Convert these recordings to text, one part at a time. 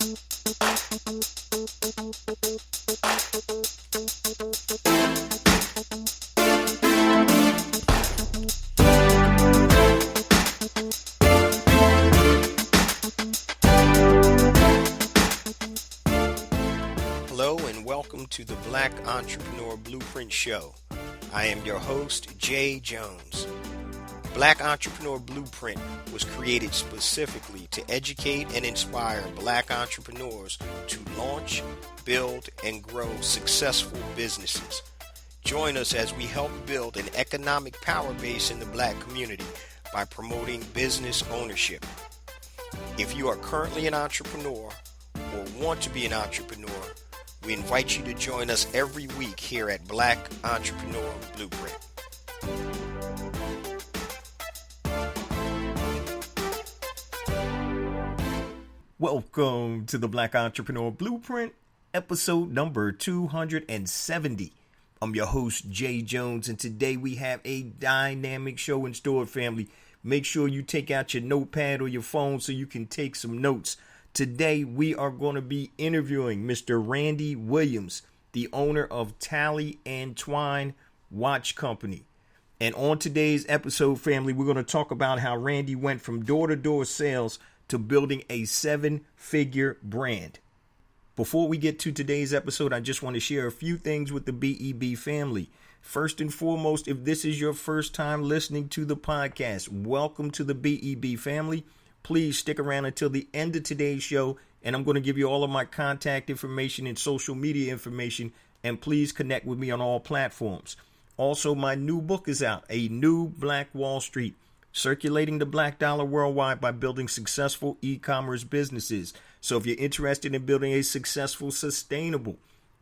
Hello and welcome to the Black Entrepreneur Blueprint Show. I am your host, Jay Jones. Black Entrepreneur Blueprint was created specifically to educate and inspire Black entrepreneurs to launch, build, and grow successful businesses. Join us as we help build an economic power base in the Black community by promoting business ownership. If you are currently an entrepreneur or want to be an entrepreneur, we invite you to join us every week here at Black Entrepreneur Blueprint. Welcome to the Black Entrepreneur Blueprint, episode number 270. I'm your host, Jay Jones, and today we have a dynamic show in store, family. Make sure you take out your notepad or your phone so you can take some notes. Today, we are going to be interviewing Mr. Randy Williams, the owner of Talley and Twine Watch Company. And on today's episode, family, we're going to talk about how Randy went from door-to-door sales to building a 7-figure brand. Before we get to today's episode, I just want to share a few things with the BEB family. First and foremost, if this is your first time listening to the podcast, welcome to the BEB family. Please stick around until the end of today's show, and I'm going to give you all of my contact information and social media information, and please connect with me on all platforms. Also, my new book is out, A New Black Wall Street, Circulating the Black Dollar Worldwide by Building Successful E-Commerce Businesses. So if you're interested in building a successful, sustainable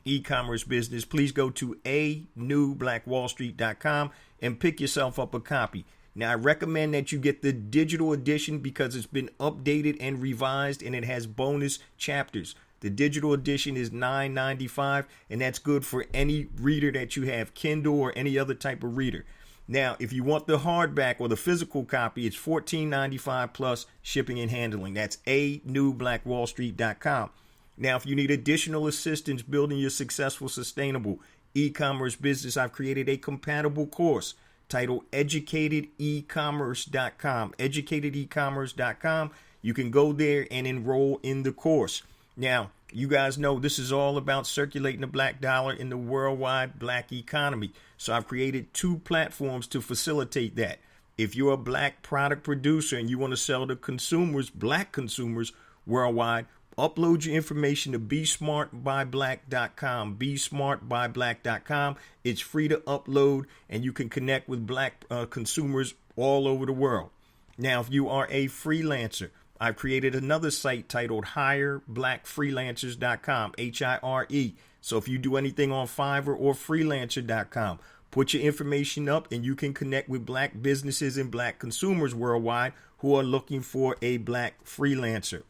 e-commerce business, please go to anewblackwallstreet.com and pick yourself up a copy. Now, I recommend that you get the digital edition because it's been updated and revised, and it has bonus chapters. The digital edition is $9.95, and that's good for any reader that you have, Kindle or any other type of reader. Now, if you want the hardback or the physical copy, it's $14.95 plus shipping and handling. That's anewblackwallstreet.com. Now, if you need additional assistance building your successful, sustainable e-commerce business, I've created a compatible course titled educatedecommerce.com. educatedecommerce.com. You can go there and enroll in the course. Now, you guys know this is all about circulating the black dollar in the worldwide black economy. So I've created 2 platforms to facilitate that. If you're a black product producer and you want to sell to consumers, black consumers worldwide, upload your information to besmartbyblack.com, besmartbyblack.com. It's free to upload, and you can connect with black consumers all over the world. Now, if you are a freelancer, I've created another site titled hireblackfreelancers.com, HIRE. So if you do anything on Fiverr or freelancer.com, put your information up and you can connect with black businesses and black consumers worldwide who are looking for a black freelancer.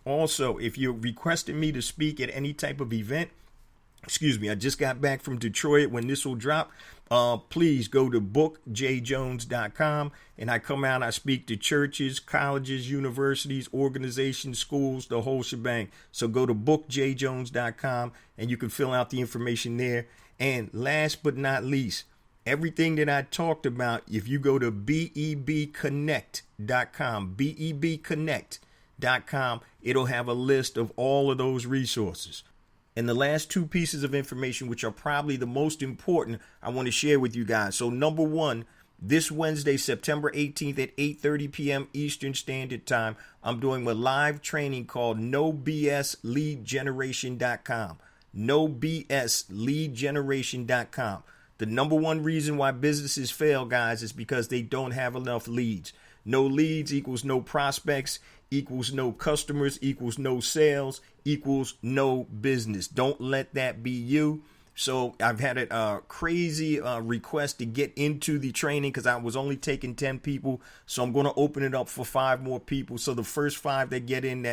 Also, if you're requesting me to speak at any type of event, I just got back from Detroit when this will drop. Please go to bookjjones.com, and I come out, I speak to churches, colleges, universities, organizations, schools, the whole shebang. So go to bookjjones.com and you can fill out the information there. And last but not least, everything that I talked about, if you go to bebconnect.com, bebconnect.com, it'll have a list of all of those resources. And the last 2 pieces of information, which are probably the most important, I want to share with you guys. So number 1, this Wednesday, September 18th at 8:30 p.m. Eastern Standard Time, I'm doing a live training called NoBSLeadGeneration.com. NoBSLeadGeneration.com. The number 1 reason why businesses fail, guys, is because they don't have enough leads. No leads equals no prospects, equals no customers, equals no sales, equals no business. Don't let that be you. So I've had a crazy request to get into the training because I was only taking 10 people. So I'm going to open it up for 5 more people. So the first 5 that get in,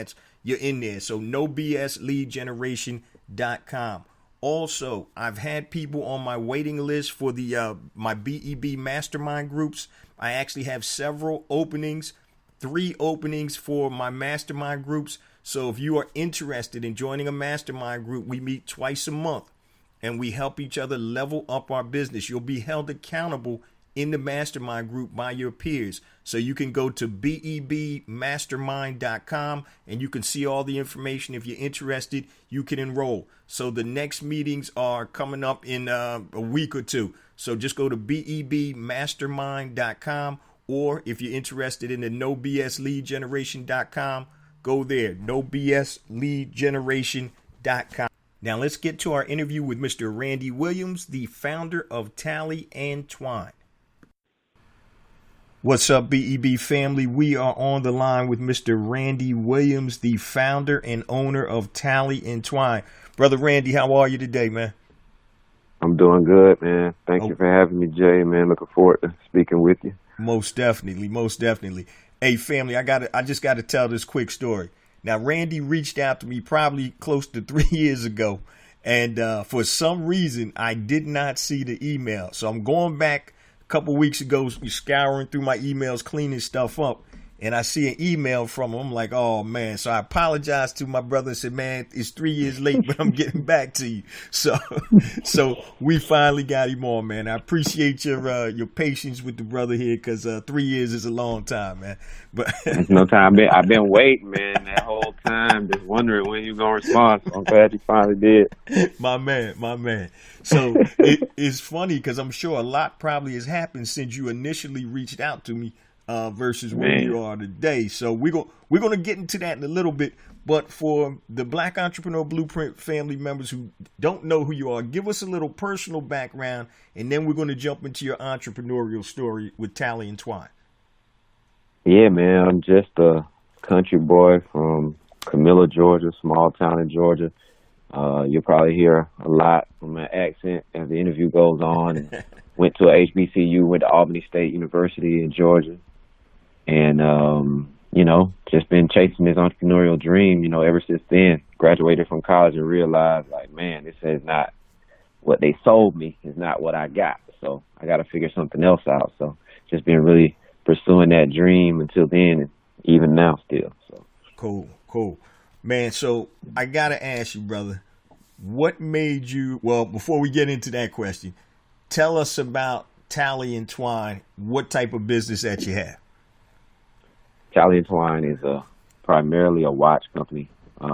you're in there. So NoBSLeadGeneration.com. Also, I've had people on my waiting list for the my BEB mastermind groups. I actually have several openings, 3 openings for my mastermind groups. So if you are interested in joining a mastermind group, we meet twice a month and we help each other level up our business. You'll be held accountable in the mastermind group by your peers. So you can go to bebmastermind.com and you can see all the information. If you're interested, you can enroll. So the next meetings are coming up in a week or two. So just go to bebmastermind.com, or if you're interested in the nobsleadgeneration.com, go there, nobsleadgeneration.com. Now let's get to our interview with Mr. Randy Williams, the founder of Talley and Twine. What's up, BEB family? We are on the line with Mr. Randy Williams, the founder and owner of Talley and Twine. Brother Randy, how are you today, man? I'm doing good, man. Thank you for having me, Jay, man. Looking forward to speaking with you. Most definitely, most definitely. Hey, family, I just got to tell this quick story. Now, Randy reached out to me probably close to 3 years ago, and for some reason, I did not see the email. So I'm going back a couple weeks ago, scouring through my emails, cleaning stuff up, and I see an email from him. I'm like, oh, man. So I apologized to my brother and said, man, it's 3 years late, but I'm getting back to you. So we finally got him on, man. I appreciate your patience with the brother here, because 3 years is a long time, man. But it's no time. I've been waiting, man, that whole time, just wondering when you're going to respond. So I'm glad you finally did. My man. So it's funny because I'm sure a lot probably has happened since you initially reached out to me. Versus where you are today. So we're going to get into that in a little bit. But for the Black Entrepreneur Blueprint family members who don't know who you are, give us a little personal background, and then we're going to jump into your entrepreneurial story with Talley and Twine. Yeah, man, I'm just a country boy from Camilla, Georgia, small town in Georgia. You'll probably hear a lot from my accent as the interview goes on. Went to a HBCU, went to Albany State University in Georgia. And, just been chasing this entrepreneurial dream, ever since then. Graduated from college and realized, like, man, this is not what they sold me, is not what I got. So I got to figure something else out. So just been really pursuing that dream until then, and even now still. So Cool. Man, so I got to ask you, brother, what made you, well, before we get into that question, tell us about Talley and Twine, what type of business that you have. Talley and Twine is primarily a watch company.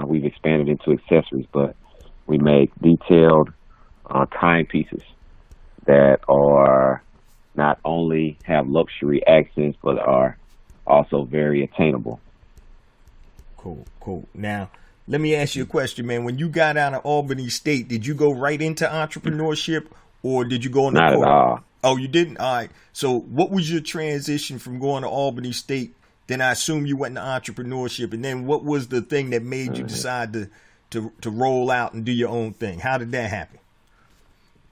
We've expanded into accessories, but we make detailed timepieces that are not only have luxury accents, but are also very attainable. Cool. Now, let me ask you a question, man. When you got out of Albany State, did you go right into entrepreneurship, or did you go into Not at all. Oh, you didn't? All right. So what was your transition from going to Albany State? Then I assume you went into entrepreneurship. And then what was the thing that made you decide to roll out and do your own thing? How did that happen?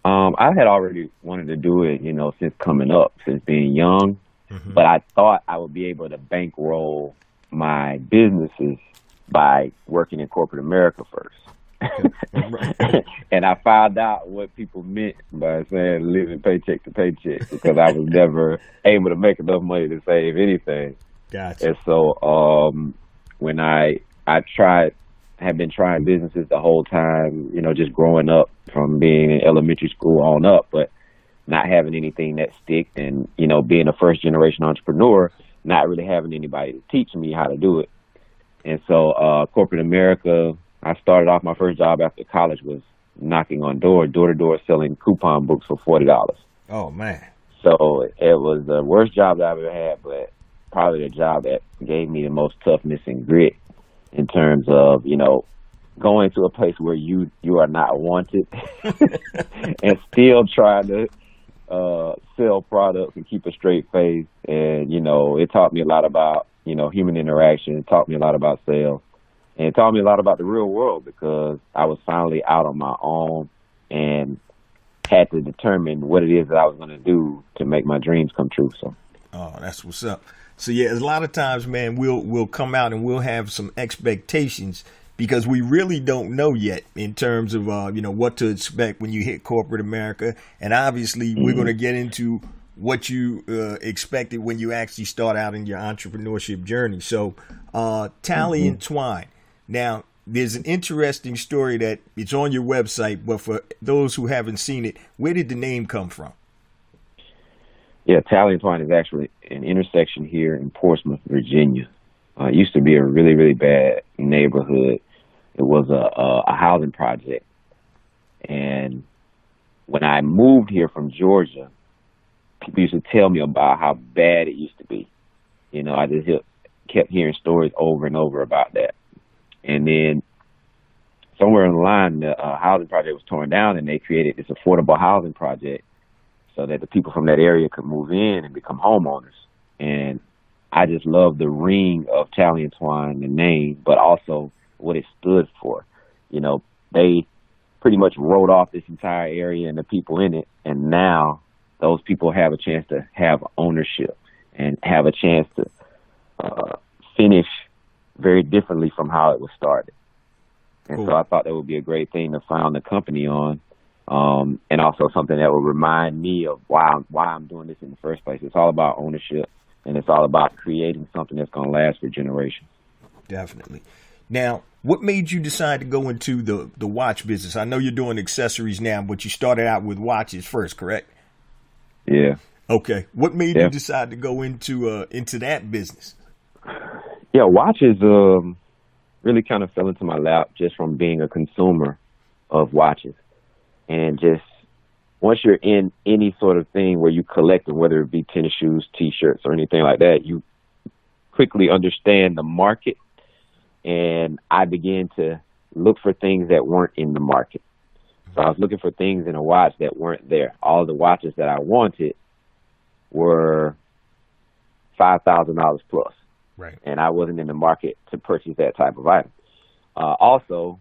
I had already wanted to do it, since coming up, since being young. Mm-hmm. But I thought I would be able to bankroll my businesses by working in corporate America first. And I found out what people meant by saying living paycheck to paycheck, because I was never able to make enough money to save anything. Gotcha. And so when I have been trying businesses the whole time, just growing up from being in elementary school on up, but not having anything that sticked, and, being a first generation entrepreneur, not really having anybody to teach me how to do it. And so corporate America, I started off, my first job after college was knocking on door to door, selling coupon books for $40. Oh, man. So it was the worst job that I've ever had, but probably the job that gave me the most toughness and grit in terms of, going to a place where you are not wanted and still trying to sell products and keep a straight face. And, it taught me a lot about, human interaction. It taught me a lot about sales. And it taught me a lot about the real world, because I was finally out on my own and had to determine what it is that I was going to do to make my dreams come true. So, oh, that's what's up. So, yeah, a lot of times, man, we'll come out and we'll have some expectations, because we really don't know yet in terms of, what to expect when you hit corporate America. And obviously, we're going to get into what you expected when you actually start out in your entrepreneurship journey. So, Talley and Twine. Now, there's an interesting story that it's on your website, but for those who haven't seen it, where did the name come from? Yeah, Talley and Twine is actually an intersection here in Portsmouth, Virginia. It used to be a really, really bad neighborhood. It was a housing project. And when I moved here from Georgia, people used to tell me about how bad it used to be. You know, I just kept hearing stories over and over about that. And then somewhere in the line, the housing project was torn down, and they created this affordable housing project so that the people from that area could move in and become homeowners. And I just love the ring of Talley and Twine, the name, but also what it stood for. You know, they pretty much wrote off this entire area and the people in it, and now those people have a chance to have ownership and have a chance to finish very differently from how it was started. And Cool. so I thought that would be a great thing to found the company on, and also something that would remind me of why I'm doing this in the first place. It's all about ownership, and it's all about creating something that's going to last for generations. Definitely. Now, what made you decide to go into the watch business? I know you're doing accessories now, but you started out with watches first, correct? Yeah. Okay. What made you decide to go into that business? Yeah, watches really kind of fell into my lap just from being a consumer of watches. And just once you're in any sort of thing where you collect them, whether it be tennis shoes, T-shirts, or anything like that, you quickly understand the market. And I began to look for things that weren't in the market. So I was looking for things in a watch that weren't there. All the watches that I wanted were $5,000 plus. Right. And I wasn't in the market to purchase that type of item. Also,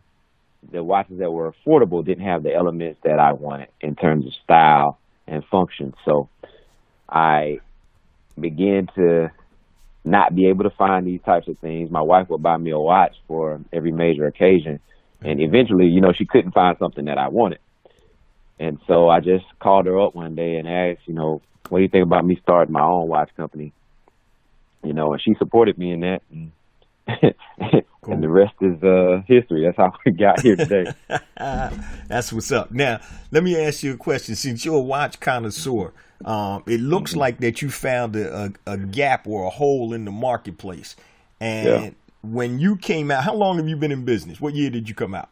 the watches that were affordable didn't have the elements that I wanted in terms of style and function. So I began to not be able to find these types of things. My wife would buy me a watch for every major occasion. And eventually, you know, she couldn't find something that I wanted. And so I just called her up one day and asked, you know, what do you think about me starting my own watch company? You know, and she supported me in that. And, Cool. and the rest is history. That's how we got here today. That's what's up. Now, let me ask you a question. Since you're a watch connoisseur, it looks like that you found a gap or a hole in the marketplace. And when you came out, how long have you been in business? What year did you come out?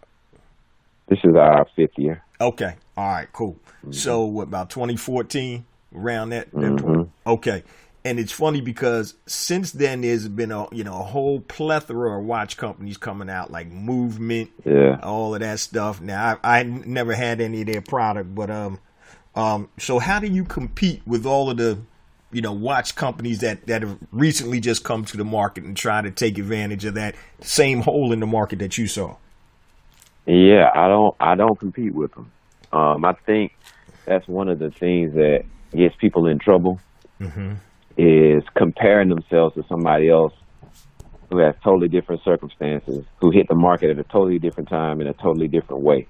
This is our 5th year. Okay. All right, cool. So what, about 2014, around that point? Okay. And it's funny because since then there's been a whole plethora of watch companies coming out, like Movement, all of that stuff. Now I never had any of their product, but so how do you compete with all of the watch companies that have recently just come to the market and try to take advantage of that same hole in the market that you saw? Yeah, I don't compete with them. I think that's one of the things that gets people in trouble. Is comparing themselves to somebody else who has totally different circumstances, who hit the market at a totally different time in a totally different way.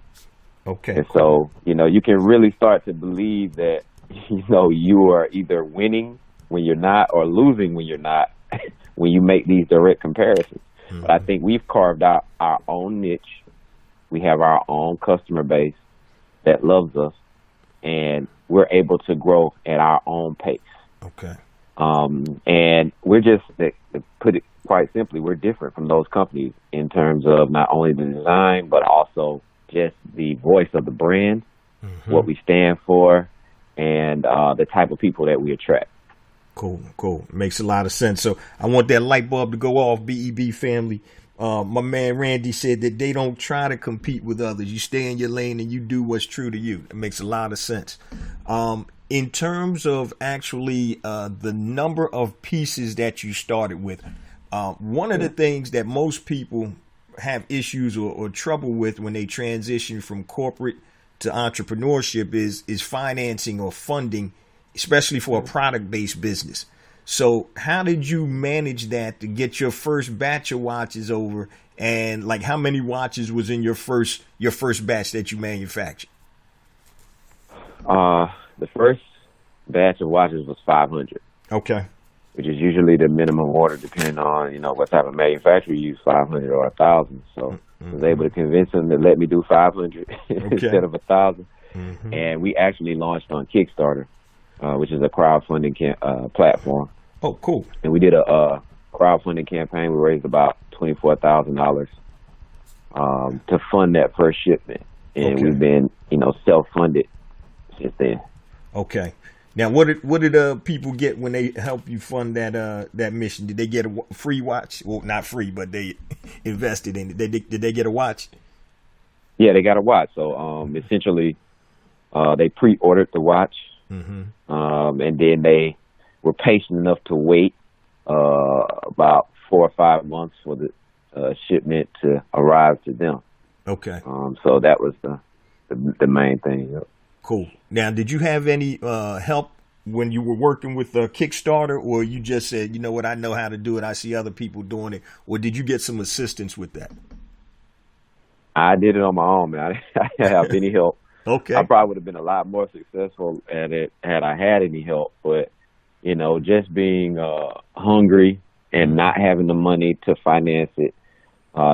Okay. And so, you can really start to believe that, you are either winning when you're not or losing when you're not when you make these direct comparisons. But I think we've carved out our own niche. We have our own customer base that loves us, and we're able to grow at our own pace. Okay. And we're just, to put it quite simply, we're different from those companies in terms of not only the design, but also just the voice of the brand, what we stand for, and the type of people that we attract. Cool. Makes a lot of sense. So I want that light bulb to go off, BEB family. My man Randy said that they don't try to compete with others. You stay in your lane and you do what's true to you. It makes a lot of sense. In terms of actually the number of pieces that you started with, one of the things that most people have issues or trouble with when they transition from corporate to entrepreneurship is financing or funding, especially for a product-based business. So how did you manage that to get your first batch of watches over, and like how many watches was in your first batch that you manufactured? The first batch of watches was 500. Okay. which is usually the minimum order depending on, what type of manufacturer you use, 500 or 1,000. So I was able to convince them to let me do 500 instead of 1,000. And we actually launched on Kickstarter, which is a crowdfunding platform. Oh, cool. And we did a crowdfunding campaign. We raised about $24,000 to fund that first shipment. And we've been, self-funded since then. Okay. Now, what did people get when they help you fund that mission? Did they get a free watch? Well, not free, but they invested in it. Did they get a watch? Yeah, they got a watch. So essentially, they pre-ordered the watch, and then they were patient enough to wait about 4 or 5 months for the shipment to arrive to them. Okay. So that was the main thing. Yep. Cool. Now, did you have any help when you were working with Kickstarter, or you just said, you know what, I know how to do it, I see other people doing it, or did you get some assistance with that? I did it on my own, man. I didn't have any help. Okay. I probably would have been a lot more successful at it had I had any help, but, just being hungry and not having the money to finance it,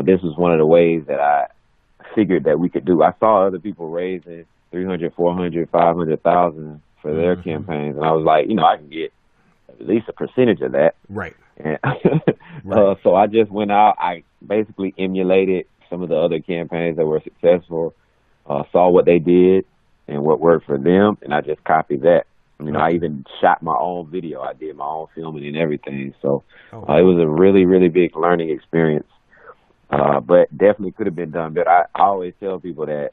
this was one of the ways that I figured that we could do. I saw other people raising 300, 400, 500,000 for their campaigns. And I was like, I can get at least a percentage of that. Right. And right. So I just went out. I basically emulated some of the other campaigns that were successful, saw what they did and what worked for them. And I just copied that. I even shot my own video. I did my own filming and everything. So it was a really, really big learning experience. But definitely could have been done better. I always tell people that,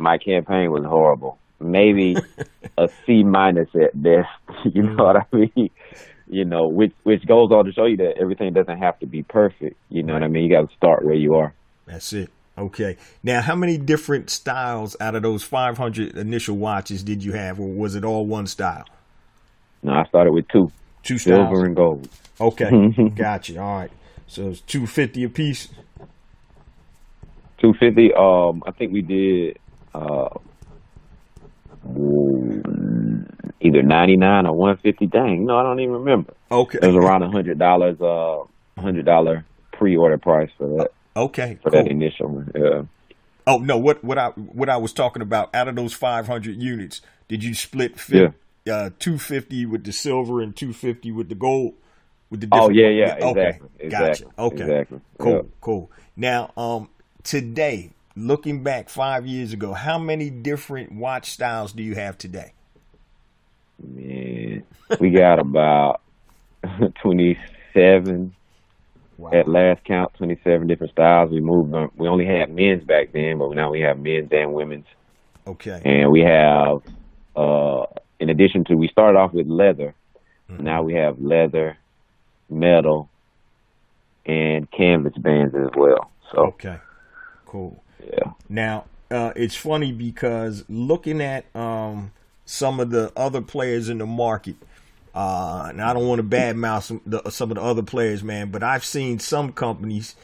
my campaign was horrible. Maybe a C- at best. You know what I mean? Which goes on to show you that everything doesn't have to be perfect. You know what I mean? You got to start where you are. That's it. Okay. Now, how many different styles out of those 500 initial watches did you have, or was it all one style? No, I started with two. Two styles? Silver and gold. Okay. Gotcha. All right. So it's $250 a piece? $250. I think we did either 99 or 150. Dang, I don't even remember. Okay. It was around $100 pre-order price for that. Okay. For that initial one. Yeah. Oh no, what I was talking about, out of those 500 units, did you split 250 with the silver and 250 with the gold? With the different exactly. Okay. Exactly. Gotcha. Okay. Exactly. Cool. Now, today, looking back 5 years ago, how many different watch styles do you have today? Man, we got about 27. Wow. At last count, 27 different styles. We moved on. We only had men's back then, but now we have men's and women's. Okay. And we have, in addition to, we started off with leather. Now we have leather, metal, and canvas bands as well. So. Okay. Cool. Yeah. Now, it's funny because looking at some of the other players in the market, and I don't want to badmouth some of the other players, man, but I've seen some companies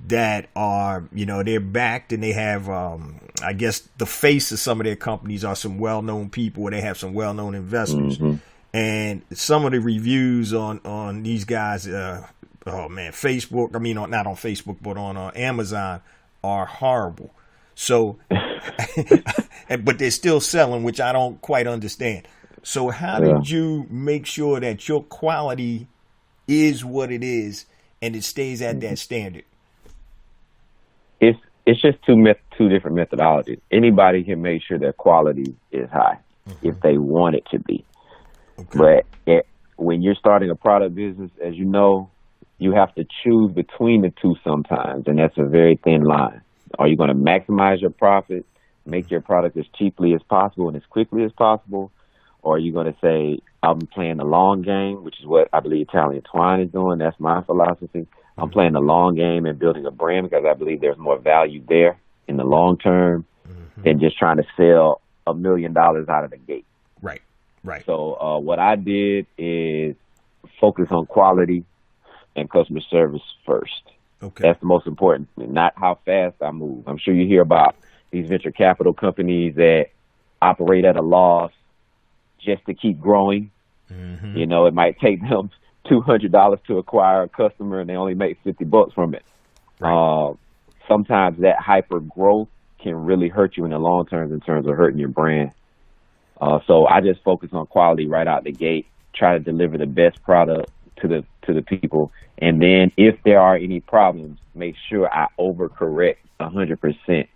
that are, they're backed and they have, I guess the face of some of their companies are some well-known people, or they have some well-known investors. And some of the reviews on these guys, Facebook, not on Facebook, but on Amazon are horrible. So, but they're still selling, which I don't quite understand. So how did you make sure that your quality is what it is and it stays at that standard? It's just two different methodologies. Anybody can make sure their quality is high if they want it to be. Okay. But when you're starting a product business, as you know, you have to choose between the two sometimes, and that's a very thin line. Are you going to maximize your profit, make your product as cheaply as possible and as quickly as possible? Or are you going to say, I'm playing the long game, which is what I believe Talley and Twine is doing. That's my philosophy. I'm playing the long game and building a brand because I believe there's more value there in the long term than just trying to sell $1 million out of the gate. Right. So what I did is focus on quality and customer service first. Okay. That's the most important, not how fast I move. I'm sure you hear about these venture capital companies that operate at a loss just to keep growing Mm-hmm. You know, it might take them $200 to acquire a customer, and they only make $50 from it. Right. Sometimes that hyper growth can really hurt you in the long term in terms of hurting your brand. So I just focus on quality right out the gate, try to deliver the best product to the people. And then if there are any problems, make sure I overcorrect 100%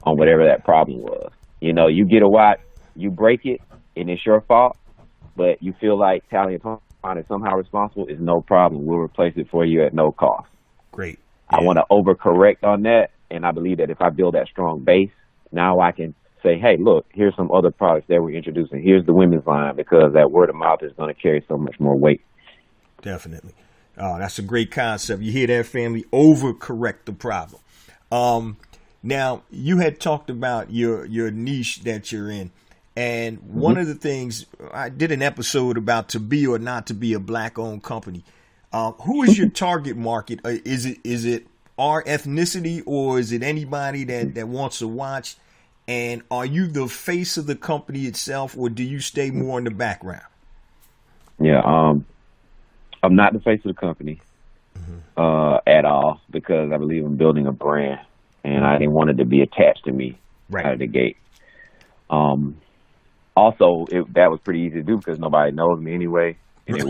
on whatever that problem was. You know, you get a watch, you break it, and it's your fault, but you feel like Talley and Twine is somehow responsible, is no problem. We'll replace it for you at no cost. Great. Yeah. I want to overcorrect on that, and I believe that if I build that strong base, now I can say, hey, look, here's some other products that we're introducing. Here's the women's line, because that word of mouth is going to carry so much more weight. Definitely. That's a great concept. You hear that, family? Overcorrect the problem. Now, you had talked about your niche that you're in. And one of the things, I did an episode about to be or not to be a black-owned company. Who is your target market? Is it our ethnicity, or is it anybody that wants to watch? And are you the face of the company itself, or do you stay more in the background? Yeah, I'm not the face of the company at all, because I believe in building a brand, and I didn't want it to be attached to me out of the gate. Also, that was pretty easy to do because nobody knows me anyway. And it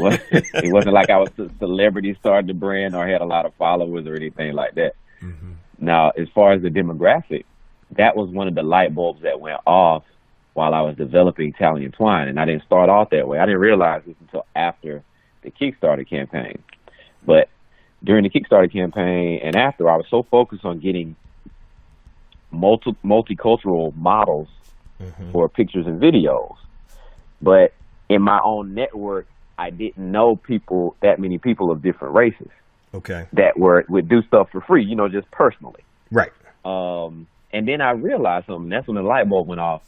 wasn't like I was a celebrity starting the brand or had a lot of followers or anything like that. Mm-hmm. Now, as far as the demographic, that was one of the light bulbs that went off while I was developing Talley and Twine. And I didn't start off that way. I didn't realize this until after the Kickstarter campaign. But during the Kickstarter campaign and after, I was so focused on getting multicultural models for pictures and videos. But in my own network, I didn't know that many people of different races. Okay. That would do stuff for free, just personally. Right. And then I realized something. That's when the light bulb went off.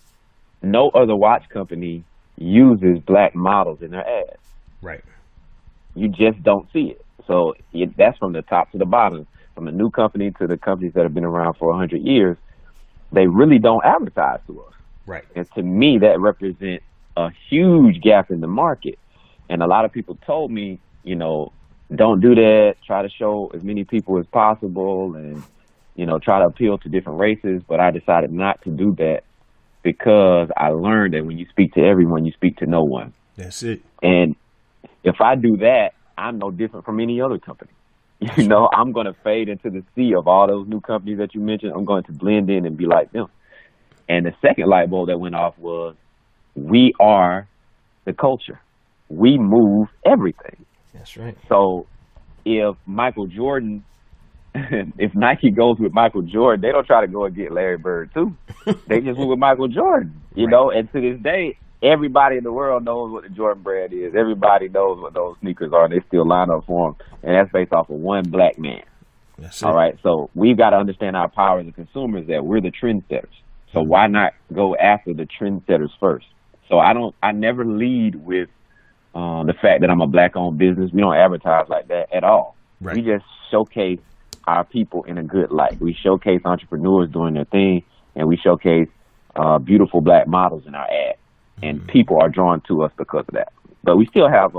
No other watch company uses black models in their ads. Right. You just don't see it. So that's from the top to the bottom. From the new company to the companies that have been around for 100 years, they really don't advertise to us. Right. And to me, that represents a huge gap in the market. And a lot of people told me, don't do that. Try to show as many people as possible and, try to appeal to different races. But I decided not to do that because I learned that when you speak to everyone, you speak to no one. That's it. And if I do that, I'm no different from any other company. I'm going to fade into the sea of all those new companies that you mentioned. I'm going to blend in and be like them. And the second light bulb that went off was, we are the culture. We move everything. That's right. So if Michael Jordan, if Nike goes with Michael Jordan, they don't try to go and get Larry Bird too. They just went with Michael Jordan, and to this day, everybody in the world knows what the Jordan brand is. Everybody knows what those sneakers are. And they still line up for them. And that's based off of one black man. That's it. All right. So we've got to understand our power as a consumers, that we're the trendsetters. So why not go after the trendsetters first? So I never lead with the fact that I'm a black-owned business. We don't advertise like that at all. Right. We just showcase our people in a good light. We showcase entrepreneurs doing their thing, and we showcase beautiful black models in our ad. And people are drawn to us because of that. But we still have,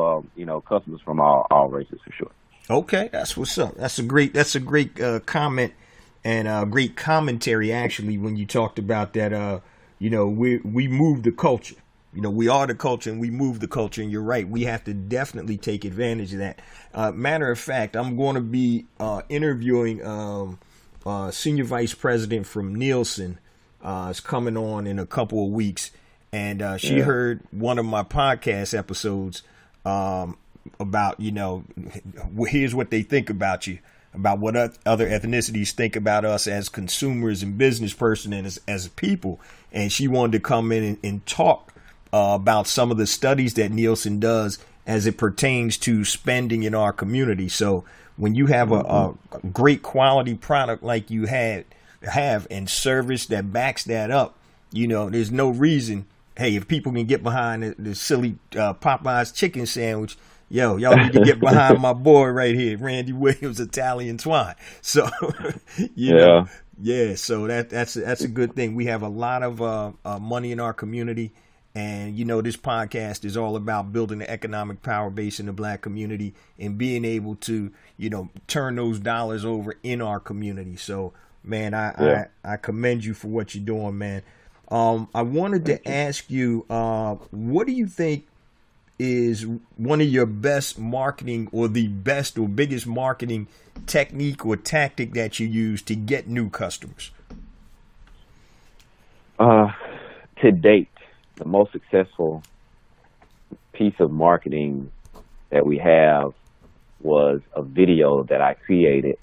customers from all races for sure. Okay, that's what's up. That's a great comment and great commentary, actually, when you talked about that. We move the culture. We are the culture and we move the culture. And you're right. We have to definitely take advantage of that. Matter of fact, I'm going to be interviewing senior vice president from Nielsen. It's coming on in a couple of weeks. And she heard one of my podcast episodes about, here's what they think about you, about what other ethnicities think about us as consumers and business person and as people. And she wanted to come in and talk about some of the studies that Nielsen does as it pertains to spending in our community. So when you have a great quality product like you have and service that backs that up, there's no reason. Hey, if people can get behind the silly Popeye's chicken sandwich, y'all need to get behind my boy right here, Randy Williams, Talley and Twine. So, so that's a good thing. We have a lot of money in our community, And, you know, this podcast is all about building the economic power base in the Black community and being able to, you know, turn those dollars over in our community. So, man, I commend you for what you're doing, man. I wanted to ask you, what do you think is one of your best marketing or the best or biggest marketing technique or tactic that you use to get new customers? To date, the most successful piece of marketing that we have was a video that I created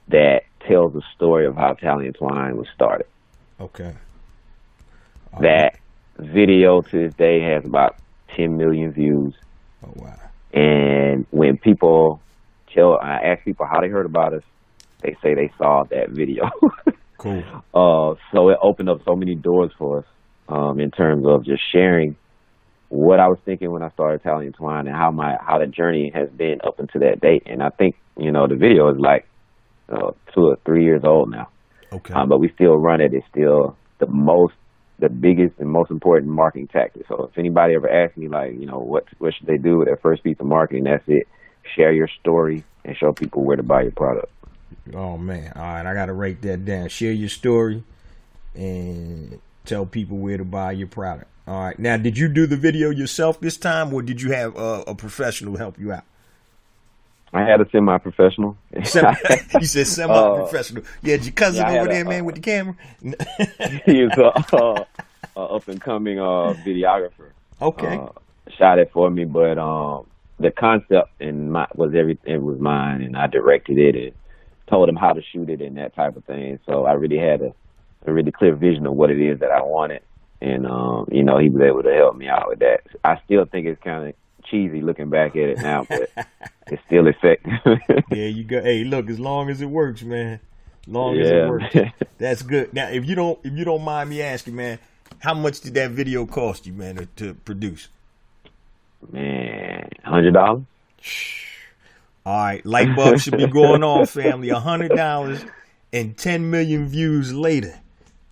that tells the story of how Talley and Twine was started. Okay. That video to this day has about 10 million views. Oh, wow. And when I ask people how they heard about us, they say they saw that video. Cool. So it opened up so many doors for us in terms of just sharing what I was thinking when I started Talley and Twine and how the journey has been up until that date. And I think, you know, the video is like 2 or 3 years old now. Okay. But we still run it. It's still the biggest and most important marketing tactic. So if anybody ever asks me, like, you know, what should they do with their first piece of marketing, that's it. Share your story and show people where to buy your product. Oh, man. All right, I got to write that down. Share your story and tell people where to buy your product. All right. Now, did you do the video yourself this time, or did you have a professional help you out? I had a semi-professional. You said semi-professional. You had your cousin over there, man, with the camera? He is a up-and-coming videographer. Okay. Shot it for me, but the concept was mine, and I directed it and told him how to shoot it and that type of thing. So I really had a really clear vision of what it is that I wanted, and you know, he was able to help me out with that. I still think it's kind of cheesy looking back at it now, but it's still effective. There you go. Hey, look, as long as it works, man. As long as it works. That's good. Now, if you don't mind me asking, man, how much did that video cost you, man, to produce? Man, $100. All right, light bulb should be going off, family. $100 and 10 million views later,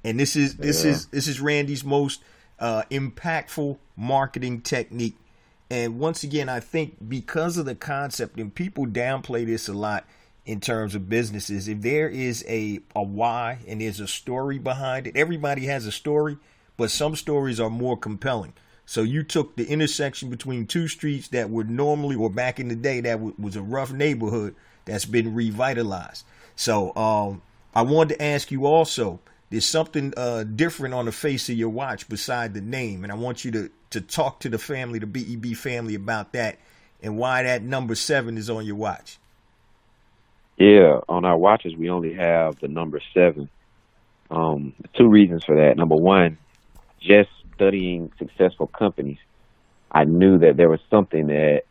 and this is Randy's most impactful marketing technique. And once again, I think because of the concept, and people downplay this a lot in terms of businesses, if there is a why and there's a story behind it, everybody has a story, but some stories are more compelling. So you took the intersection between two streets that were normally, or back in the day, that was a rough neighborhood that's been revitalized. So I wanted to ask you also, there's something different on the face of your watch beside the name, and I want you to talk to the family, the BEB family, about that and why that number 7 is on your watch. Yeah, on our watches, we only have the number 7. 2 reasons for that. Number one, just studying successful companies, I knew that there was something, that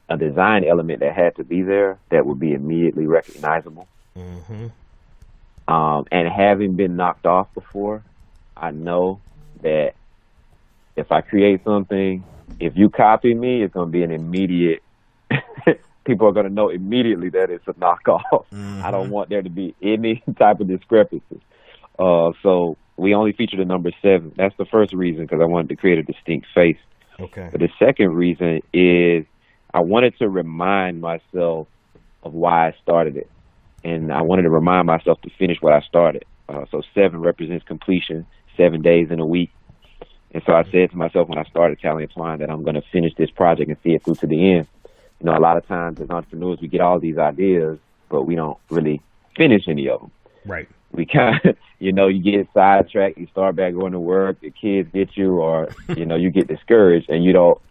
a design element that had to be there that would be immediately recognizable. Mm-hmm. And having been knocked off before, I know that if I create something, if you copy me, it's going to be an immediate, people are going to know immediately that it's a knockoff. Mm-hmm. I don't want there to be any type of discrepancy. So we only feature the number 7. That's the first reason, because I wanted to create a distinct face. Okay. But the second reason is I wanted to remind myself of why I started it. And I wanted to remind myself to finish what I started. So 7 represents completion, 7 days in a week. And so I said to myself when I started Talley and Twine that I'm going to finish this project and see it through to the end. You know, a lot of times as entrepreneurs, we get all these ideas, but we don't really finish any of them. Right. We kind of, you know, you get sidetracked, you start back going to work, the kids get you, or, you know, you get discouraged and you don't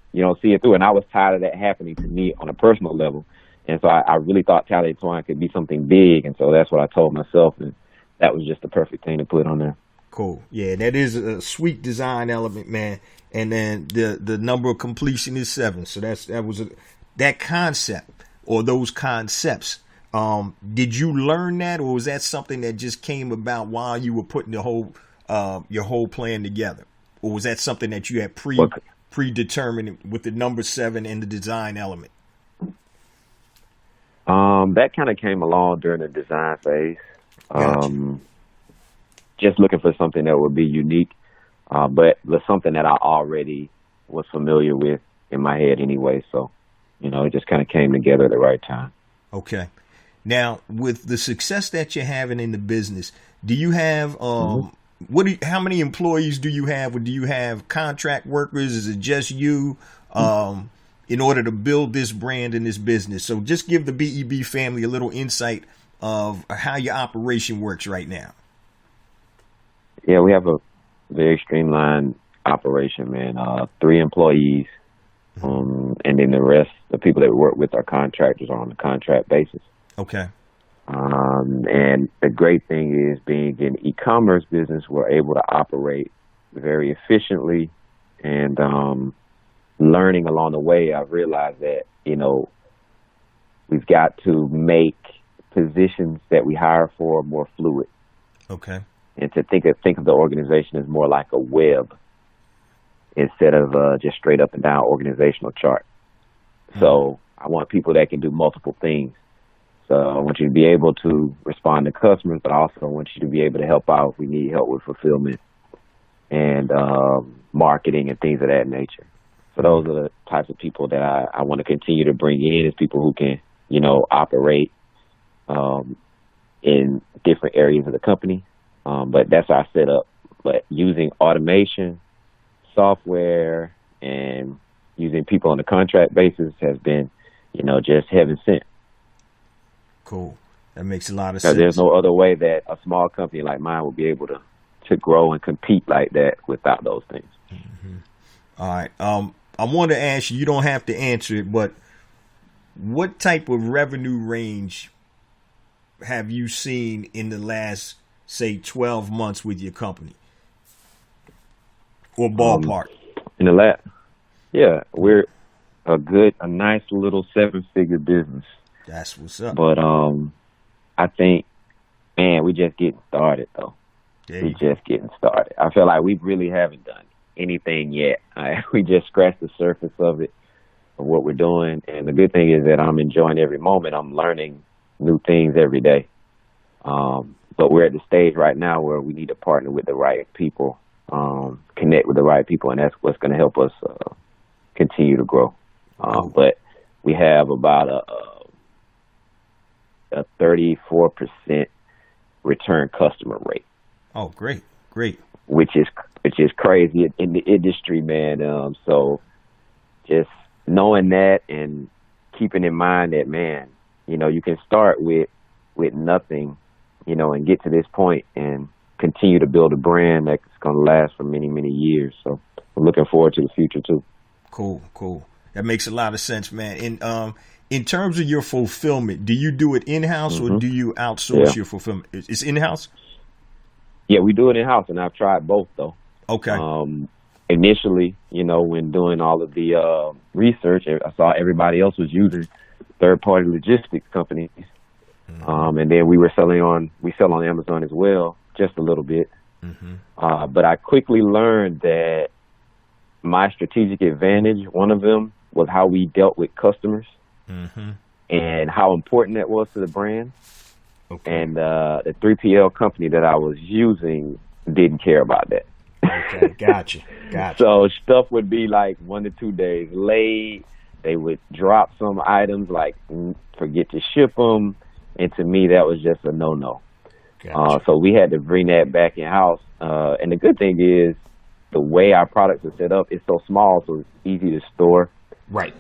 see it through. And I was tired of that happening to me on a personal level. And so I really thought Talley and Twine could be something big. And so that's what I told myself. And that was just the perfect thing to put on there. Cool. Yeah, that is a sweet design element, man. And then the number of completion is 7. So that concept, or those concepts. Did you learn that, or was that something that just came about while you were putting the whole your whole plan together, or was that something that you had predetermined with the number 7 and the design element? That kind of came along during the design phase. Gotcha. Just looking for something that would be unique. but something that I already was familiar with in my head anyway. So, it just kind of came together at the right time. Okay. Now, with the success that you're having in the business, do you have how many employees do you have, or do you have contract workers? Is it just you in order to build this brand and this business? So just give the BEB family a little insight of how your operation works right now. Yeah, we have a very streamlined operation, man. 3 employees, and then the rest, the people that we work with, are contractors, are on a contract basis. Okay. And the great thing is, being in e-commerce business, we're able to operate very efficiently, and learning along the way, I've realized that, we've got to make positions that we hire for more fluid. Okay. And to think of the organization as more like a web instead of just straight up and down organizational chart. So I want people that can do multiple things. So I want you to be able to respond to customers, but I also want you to be able to help out if we need help with fulfillment and marketing and things of that nature. So those are the types of people that I want to continue to bring in, as people who can, operate in different areas of the company. But that's our setup. But using automation, software, and using people on a contract basis has been, just heaven sent. Cool. That makes a lot of Because sense. there's no other way that a small company like mine will be able to grow and compete like that without those things. Mm-hmm. All right. I want to ask you, you don't have to answer it, but what type of revenue range have you seen in the last, say, 12 months with your company? Or ballpark? In the we're a nice little 7-figure business. That's what's up. But I think, man, we just getting started, though. We just getting started. I feel like we really haven't done anything yet. We just scratched the surface of it, of what we're doing. And the good thing is that I'm enjoying every moment. I'm learning new things every day. But we're at the stage right now where we need to partner with the right people, connect with the right people, and that's what's going to help us continue to grow. But we have about a 34% return customer rate. Oh, great. Which is crazy in the industry, man. So just knowing that and keeping in mind that, man, you can start with nothing, and get to this point and continue to build a brand that's going to last for many, many years. So I'm looking forward to the future too. Cool. That makes a lot of sense, man. And in terms of your fulfillment, do you do it in-house or do you outsource your fulfillment? It's in-house? Yeah, we do it in-house, and I've tried both, though. Okay. Initially, when doing all of the research, I saw everybody else was using third-party logistics companies. And then we sell on Amazon as well, just a little bit. But I quickly learned that my strategic advantage, one of them, was how we dealt with customers and how important that was to the brand. Okay. And the 3PL company that I was using didn't care about that. Okay, gotcha. So stuff would be like 1 to 2 days late. They would drop some items, like forget to ship them. And to me, that was just a no-no. Gotcha. So we had to bring that back in-house. And the good thing is, the way our products are set up, it's so small, so it's easy to store. Right.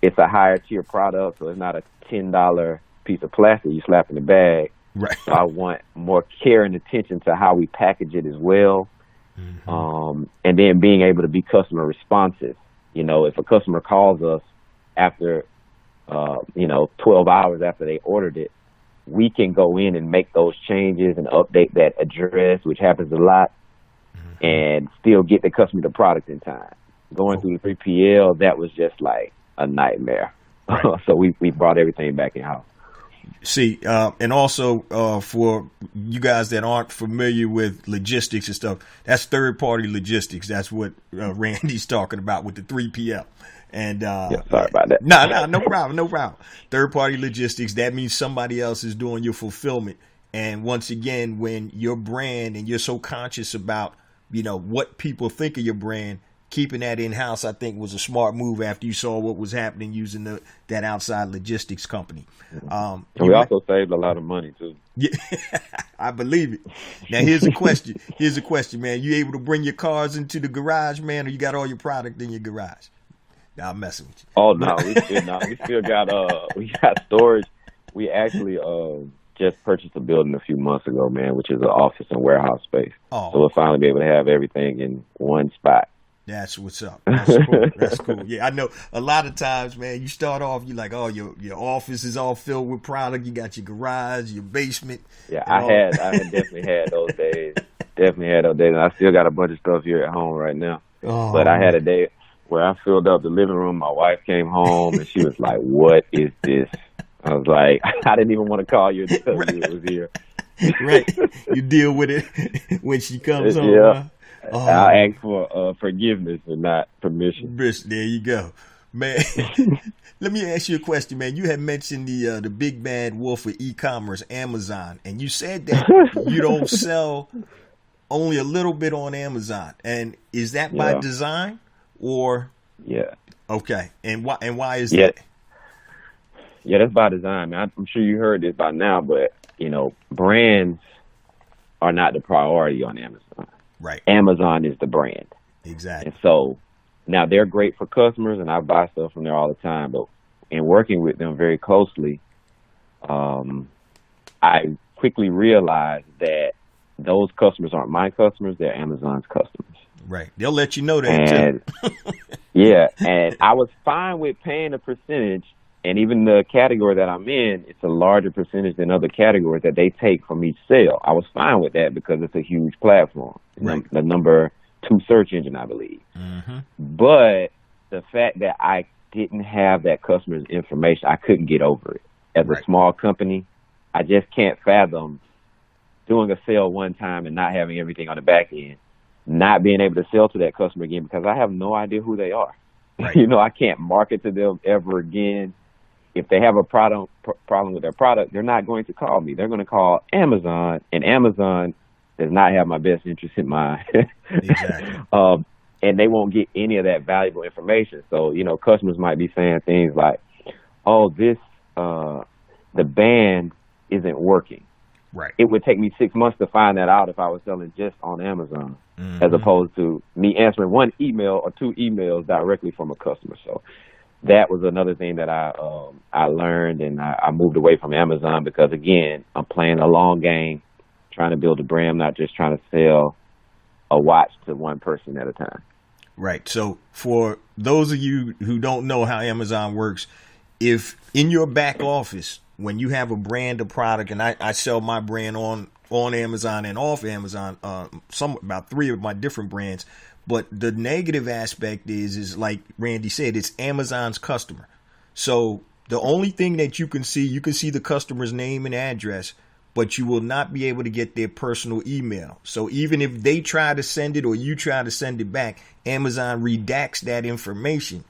It's a higher tier product, so it's not a $10 piece of plastic you slap in the bag. Right. So I want more care and attention to how we package it as well. And then being able to be customer responsive. If a customer calls us after 12 hours after they ordered it, we can go in and make those changes and update that address, which happens a lot, and still get the customer the product in time. Going through the 3PL, that was just like a nightmare. So we brought everything back in-house. See, and also for you guys that aren't familiar with logistics and stuff, that's third-party logistics. That's what Randy's talking about with the 3PL. And sorry about that. No problem. Third-party logistics, that means somebody else is doing your fulfillment. And once again, when your brand and you're so conscious about what people think of your brand, keeping that in-house, I think, was a smart move after you saw what was happening using that outside logistics company. And we also saved a lot of money, too. Yeah, I believe it. Now, here's a question. Man. You able to bring your cars into the garage, man, or you got all your product in your garage? Nah, I'm messing with you. Oh, no, we still got we got storage. We actually just purchased a building a few months ago, man, which is an office and warehouse space. Oh. So we'll finally be able to have everything in one spot. That's what's up. That's cool. That's cool. Yeah, I know a lot of times, man, you start off, you're like, oh, your office is all filled with product. You got your garage, your basement. Yeah, I had definitely had those days. And I still got a bunch of stuff here at home right now. Oh, but I had a day where I filled up the living room. My wife came home and she was like, what is this? I was like, I didn't even want to call you to tell you it was here. Right. You deal with it when she comes home. Yeah. Huh? I'll ask for forgiveness and not permission. There you go, man. Let me ask you a question, man. You had mentioned the big bad wolf of e-commerce, Amazon, and you said that you don't sell only a little bit on Amazon. And is that by design or? Yeah. Okay. And why is that? Yeah, that's by design, man. I'm sure you heard this by now, but brands are not the priority on Amazon. Right. Amazon is the brand. Exactly. And so now they're great for customers, and I buy stuff from there all the time. But in working with them very closely, I quickly realized that those customers aren't my customers; they're Amazon's customers. Right. They'll let you know that too. Yeah, and I was fine with paying a percentage. And even the category that I'm in, it's a larger percentage than other categories that they take from each sale. I was fine with that because it's a huge platform. Right. The number 2 search engine, I believe. Mm-hmm. But the fact that I didn't have that customer's information, I couldn't get over it. As a small company, I just can't fathom doing a sale one time and not having everything on the back end, not being able to sell to that customer again because I have no idea who they are. Right. I can't market to them ever again. If they have a problem with their product, they're not going to call me. They're going to call Amazon, and Amazon does not have my best interest in mind. Exactly. And they won't get any of that valuable information. So, customers might be saying things like, oh, the band isn't working. Right. It would take me 6 months to find that out if I was selling just on Amazon, as opposed to me answering one email or 2 emails directly from a customer. So that was another thing that I learned, and I moved away from Amazon because, again, I'm playing a long game, trying to build a brand. I'm not just trying to sell a watch to one person at a time. Right. So for those of you who don't know how Amazon works, if in your back office, when you have a brand of product, and I sell my brand on Amazon and off Amazon, about 3 of my different brands. But the negative aspect is like Randy said, it's Amazon's customer. So the only thing that you can see the customer's name and address, but you will not be able to get their personal email. So even if they try to send it or you try to send it back, Amazon redacts that information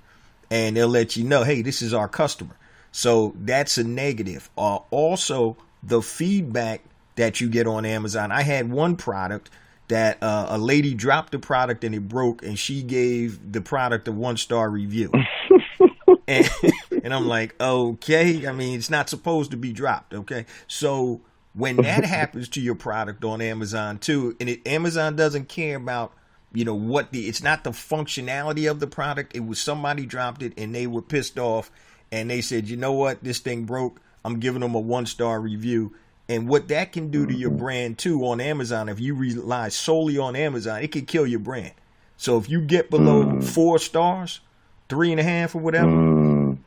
and they'll let you know, hey, this is our customer. So that's a negative. Also, the feedback that you get on Amazon. I had one product that a lady dropped the product and it broke, and she gave the product a 1-star review. and I'm like, okay, I mean, it's not supposed to be dropped. Okay. So when that happens to your product on Amazon too, and Amazon doesn't care about, it's not the functionality of the product. It was somebody dropped it and they were pissed off and they said, you know what, this thing broke. I'm giving them a 1-star review. And what that can do to your brand too on Amazon, if you rely solely on Amazon, it can kill your brand. So if you get below 4 stars, 3.5 or whatever,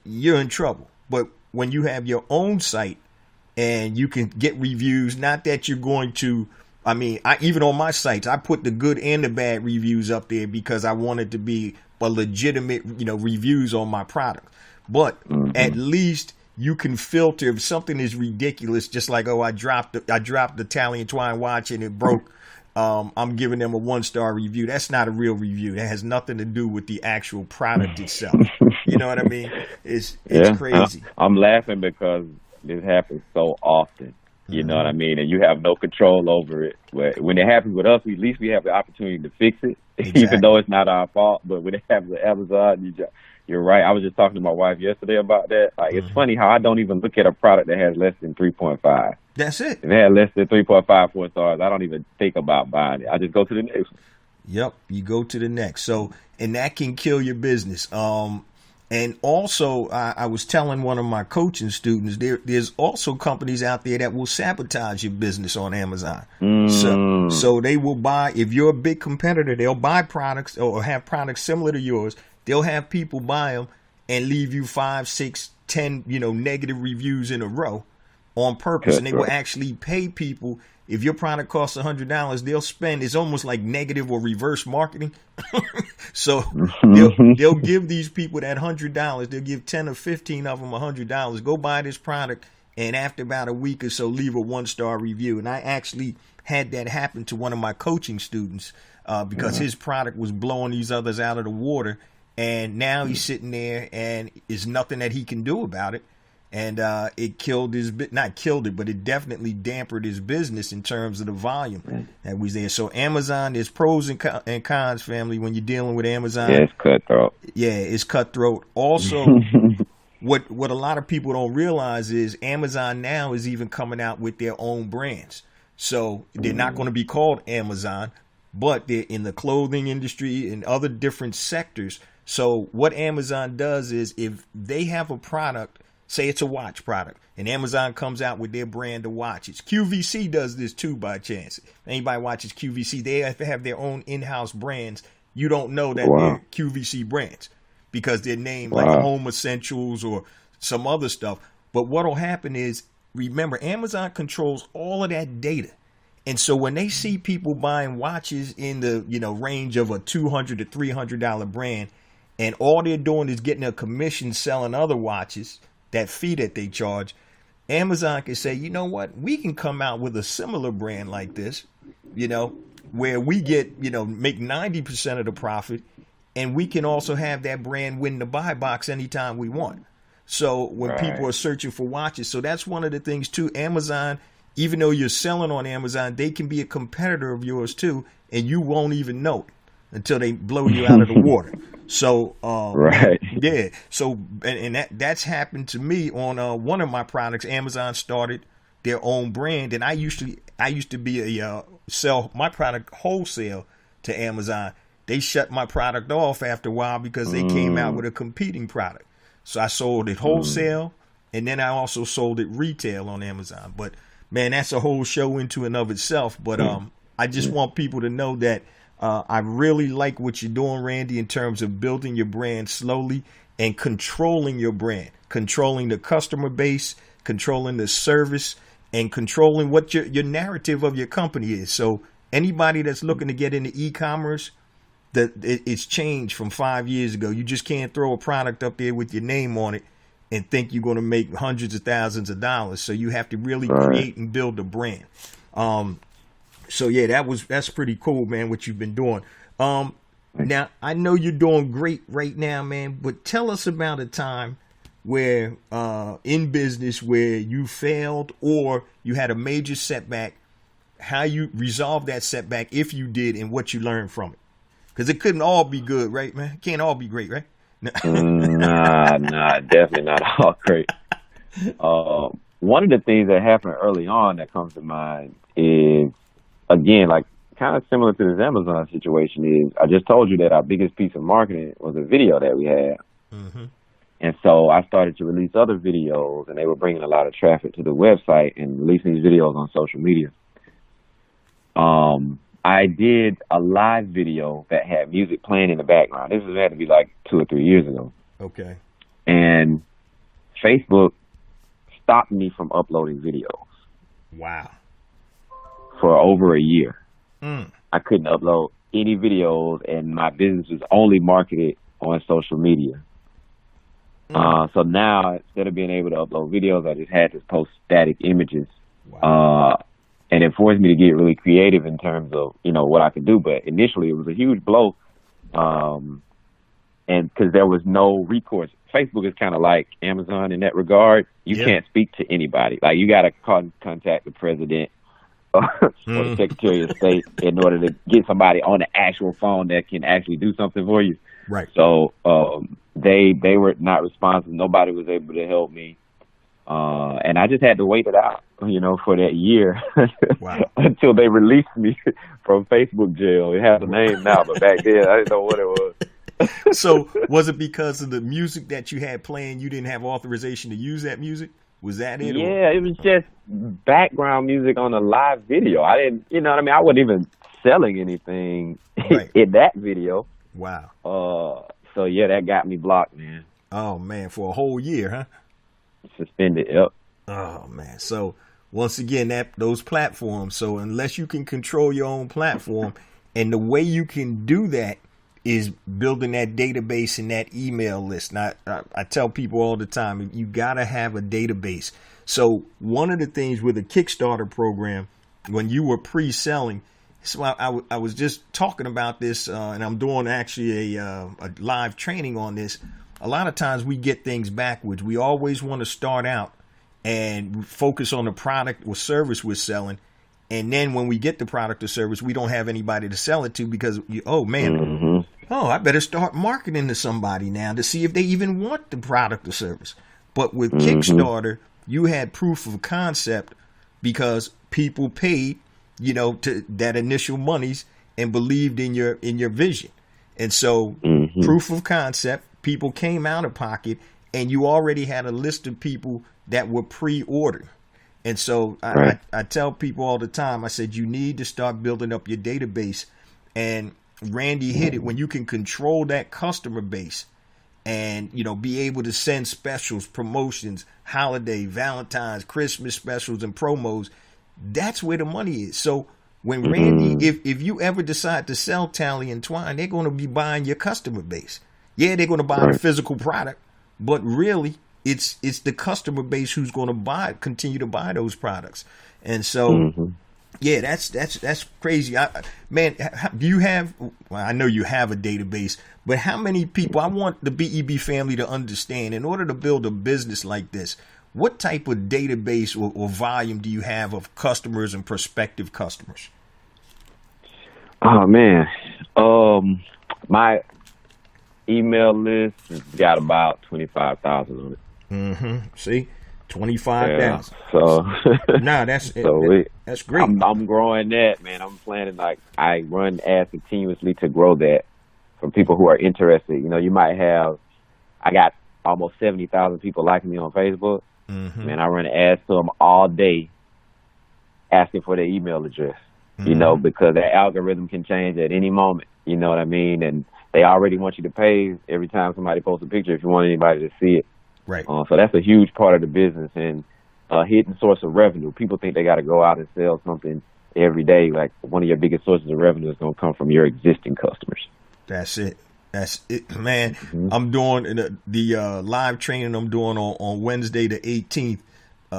you're in trouble. But when you have your own site and you can get reviews, not that you're going to, even on my sites, I put the good and the bad reviews up there because I wanted to be a legitimate, reviews on my product. But at least you can filter if something is ridiculous, just like, I dropped the Talley and Twine watch and it broke. I'm giving them a 1-star review. That's not a real review. That has nothing to do with the actual product itself. You know what I mean? It's crazy. I'm laughing because this happens so often. You know what I mean? And you have no control over it. When it happens with us, at least we have the opportunity to fix it, Exactly. even though it's not our fault. But when it happens with Amazon, you're right. I was just talking to my wife yesterday about that. Like, it's funny how I don't even look at a product that has less than 3.5. That's it. If it has less than 3.5 4 stars, I don't even think about buying it. I just go to the next one. Yep, you go to the next. So, and that can kill your business. And also, I was telling one of my coaching students, there's also companies out there that will sabotage your business on Amazon. So they will buy, if you're a big competitor, they'll buy products or have products similar to yours. They'll have people buy them and leave you 5, 6, 10, negative reviews in a row on purpose. And they will actually pay people. If your product costs $100, they'll spend, it's almost like negative or reverse marketing. So they'll give these people that $100, they'll give 10 or 15 of them $100. Go buy this product, and after about a week or so, leave a 1-star review. And I actually had that happen to one of my coaching students because his product was blowing these others out of the water. And now he's sitting there, and there's nothing that he can do about it. And it killed not killed it, but it definitely dampened his business in terms of the volume that was there. So Amazon, there's pros and cons, family, when you're dealing with Amazon. Yeah, it's cutthroat. Yeah, it's cutthroat. Also, what a lot of people don't realize is Amazon now is even coming out with their own brands. So they're not going to be called Amazon, but they're in the clothing industry and other different sectors. So what Amazon does is if they have a product, say it's a watch product, and Amazon comes out with their brand of watches. QVC does this too, by chance. If anybody watches QVC, they have their own in-house brands. You don't know that they're QVC brands because they're named like Home Essentials or some other stuff. But what'll happen is, remember, Amazon controls all of that data. And so when they see people buying watches in the range of a $200 to $300 brand, and all they're doing is getting a commission selling other watches, that fee that they charge, Amazon can say, you know what, we can come out with a similar brand like this, where we get, make 90% of the profit, and we can also have that brand win the buy box anytime we want. So when people are searching for watches, so that's one of the things too. Amazon, even though you're selling on Amazon, they can be a competitor of yours too, and you won't even know it until they blow you out of the water. So, yeah. So, and that's happened to me on one of my products. Amazon started their own brand, and I used to be sell my product wholesale to Amazon. They shut my product off after a while because they came out with a competing product. So I sold it wholesale, and then I also sold it retail on Amazon. But man, that's a whole show into and of itself. But I just want people to know that. I really like what you're doing, Randy, in terms of building your brand slowly and controlling your brand, controlling the customer base, controlling the service, and controlling what your narrative of your company is. So anybody that's looking to get into e-commerce, it's changed from 5 years ago. You just can't throw a product up there with your name on it and think you're going to make hundreds of thousands of dollars. So you have to really create and build a brand. So yeah, that's pretty cool, man, what you've been doing. Now I know you're doing great right now, man, but tell us about a time where in business where you failed or you had a major setback, how you resolved that setback, if you did, and what you learned from it. Because it couldn't all be good, right, man? It can't all be great, right? Nah, definitely not all great. One of the things that happened early on that comes to mind is, again, like kind of similar to this Amazon situation, is I just told you that our biggest piece of marketing was a video that we had. And so I started to release other videos, and they were bringing a lot of traffic to the website and releasing these videos on social media. I did a live video that had music playing in the background. This had to be like 2 or 3 years ago. Okay. And Facebook stopped me from uploading videos. Wow. For over a year. I couldn't upload any videos, and my business was only marketed on social media. So now, instead of being able to upload videos, I just had to post static images. Wow. And it forced me to get really creative in terms of, what I could do. But initially, it was a huge blow. And because there was no recourse. Facebook is kind of like Amazon in that regard. You can't speak to anybody. Like, you got to contact the president or the Secretary of State in order to get somebody on the actual phone that can actually do something for you. Right. So they were not responsive. Nobody was able to help me. And I just had to wait it out, for that year until they released me from Facebook jail. It has a name now, but back then I didn't know what it was. So was it because of the music that you had playing, you didn't have authorization to use that music? Was that it? Yeah, it was just background music on a live video. I didn't, I wasn't even selling anything in that video. Wow. So yeah, that got me blocked, man. Oh man, for a whole year, huh? Suspended, yep. Oh man. So once again, those platforms. So unless you can control your own platform, and the way you can do that is building that database and that email list. Now, I tell people all the time, you gotta have a database. So one of the things with a Kickstarter program, when you were pre-selling, so I was just talking about this, and I'm doing actually a live training on this. A lot of times we get things backwards. We always want to start out and focus on the product or service we're selling. And then when we get the product or service, we don't have anybody to sell it to because, I better start marketing to somebody now to see if they even want the product or service. But with Kickstarter, you had proof of concept because people paid, to that initial monies and believed in your vision. And so proof of concept, people came out of pocket, and you already had a list of people that were pre-ordered. And so I tell people all the time, I said, you need to start building up your database. And Randy hit it. When you can control that customer base and, be able to send specials, promotions, holiday, Valentine's, Christmas specials and promos, that's where the money is. So when Randy, if you ever decide to sell Talley and Twine, they're going to be buying your customer base. Yeah, they're going to buy the physical product, but really it's the customer base who's going to continue to buy those products. And so, yeah, that's crazy. Do you have, I know you have a database, but how many people, I want the BEB family to understand, in order to build a business like this, what type of database or volume do you have of customers and prospective customers? Oh, man. My email list has got about 25,000 on it. See, 25,000. Yeah, so that's great. I'm growing that, man. I'm planning, I run ads continuously to grow that for people who are interested. You might have, I got almost 70,000 people liking me on Facebook. Man, I run ads to them all day asking for their email address, because that algorithm can change at any moment. You know what I mean? And they already want you to pay every time somebody posts a picture if you want anybody to see it. Right. So that's a huge part of the business and hidden source of revenue. People think they got to go out and sell something every day. Like, one of your biggest sources of revenue is going to come from your existing customers. That's it. That's it, man. I'm doing the live training I'm doing on Wednesday the 18th,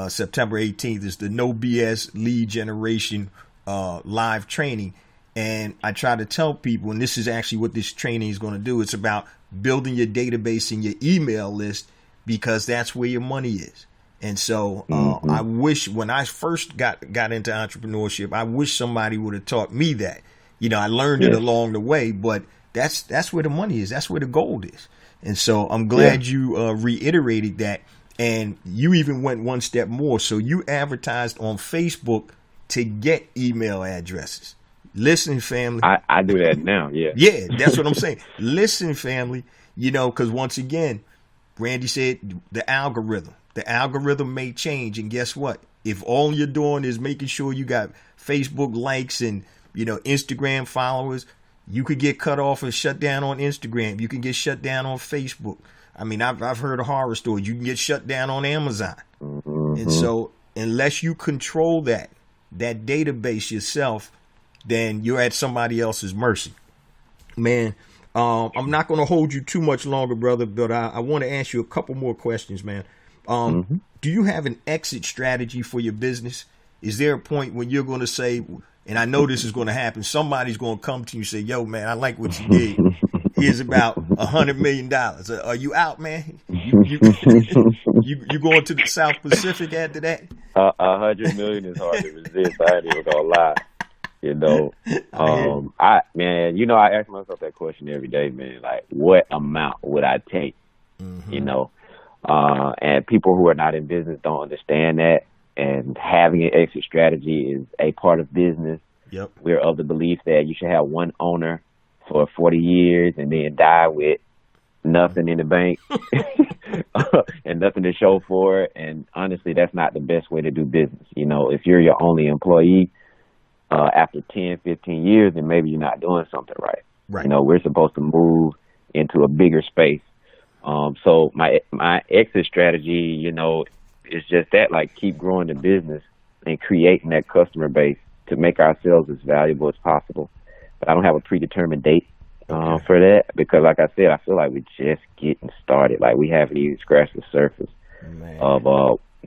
September 18th is the No BS lead generation live training. And I try to tell people, and this is actually what this training is going to do. It's about building your database and your email list, because that's where your money is. And so I wish when I first got into entrepreneurship, I wish somebody would have taught me that. I learned it along the way, but that's where the money is. That's where the gold is. And so I'm glad you reiterated that. And you even went one step more. So you advertised on Facebook to get email addresses. Listen, family. I do that now. Yeah. Yeah, that's what I'm saying. Listen, family, because once again, Randy said the algorithm may change. And guess what? If all you're doing is making sure you got Facebook likes and, Instagram followers, you could get cut off and shut down on Instagram. You can get shut down on Facebook. I mean, I've heard of horror stories. You can get shut down on Amazon. And so unless you control that database yourself, then you're at somebody else's mercy. Man, I'm not going to hold you too much longer, brother, but I want to ask you a couple more questions, man. Do you have an exit strategy for your business? Is there a point when you're going to say, and I know this is going to happen, somebody's going to come to you and say, yo, man, I like what you did. Here's about $100 million. Are you out, man? You going to the South Pacific after that? 100 million is hard to resist. I ain't even gonna lie. You know, I ask myself that question every day, man. Like, what amount would I take? Mm-hmm. You know, and people who are not in business don't understand that. And having an exit strategy is a part of business. Yep. We're of the belief that you should have one owner for 40 years and then die with nothing in the bank and nothing to show for it. And honestly, that's not the best way to do business. You know, if you're your only employee, after 10, 15 years, then maybe you're not doing something right. Right. You know, we're supposed to move into a bigger space. So my exit strategy, you know, is just that, like, keep growing the business and creating that customer base to make ourselves as valuable as possible. But I don't have a predetermined date for that because, like I said, I feel like we're just getting started. Like, we haven't even scratched the surface of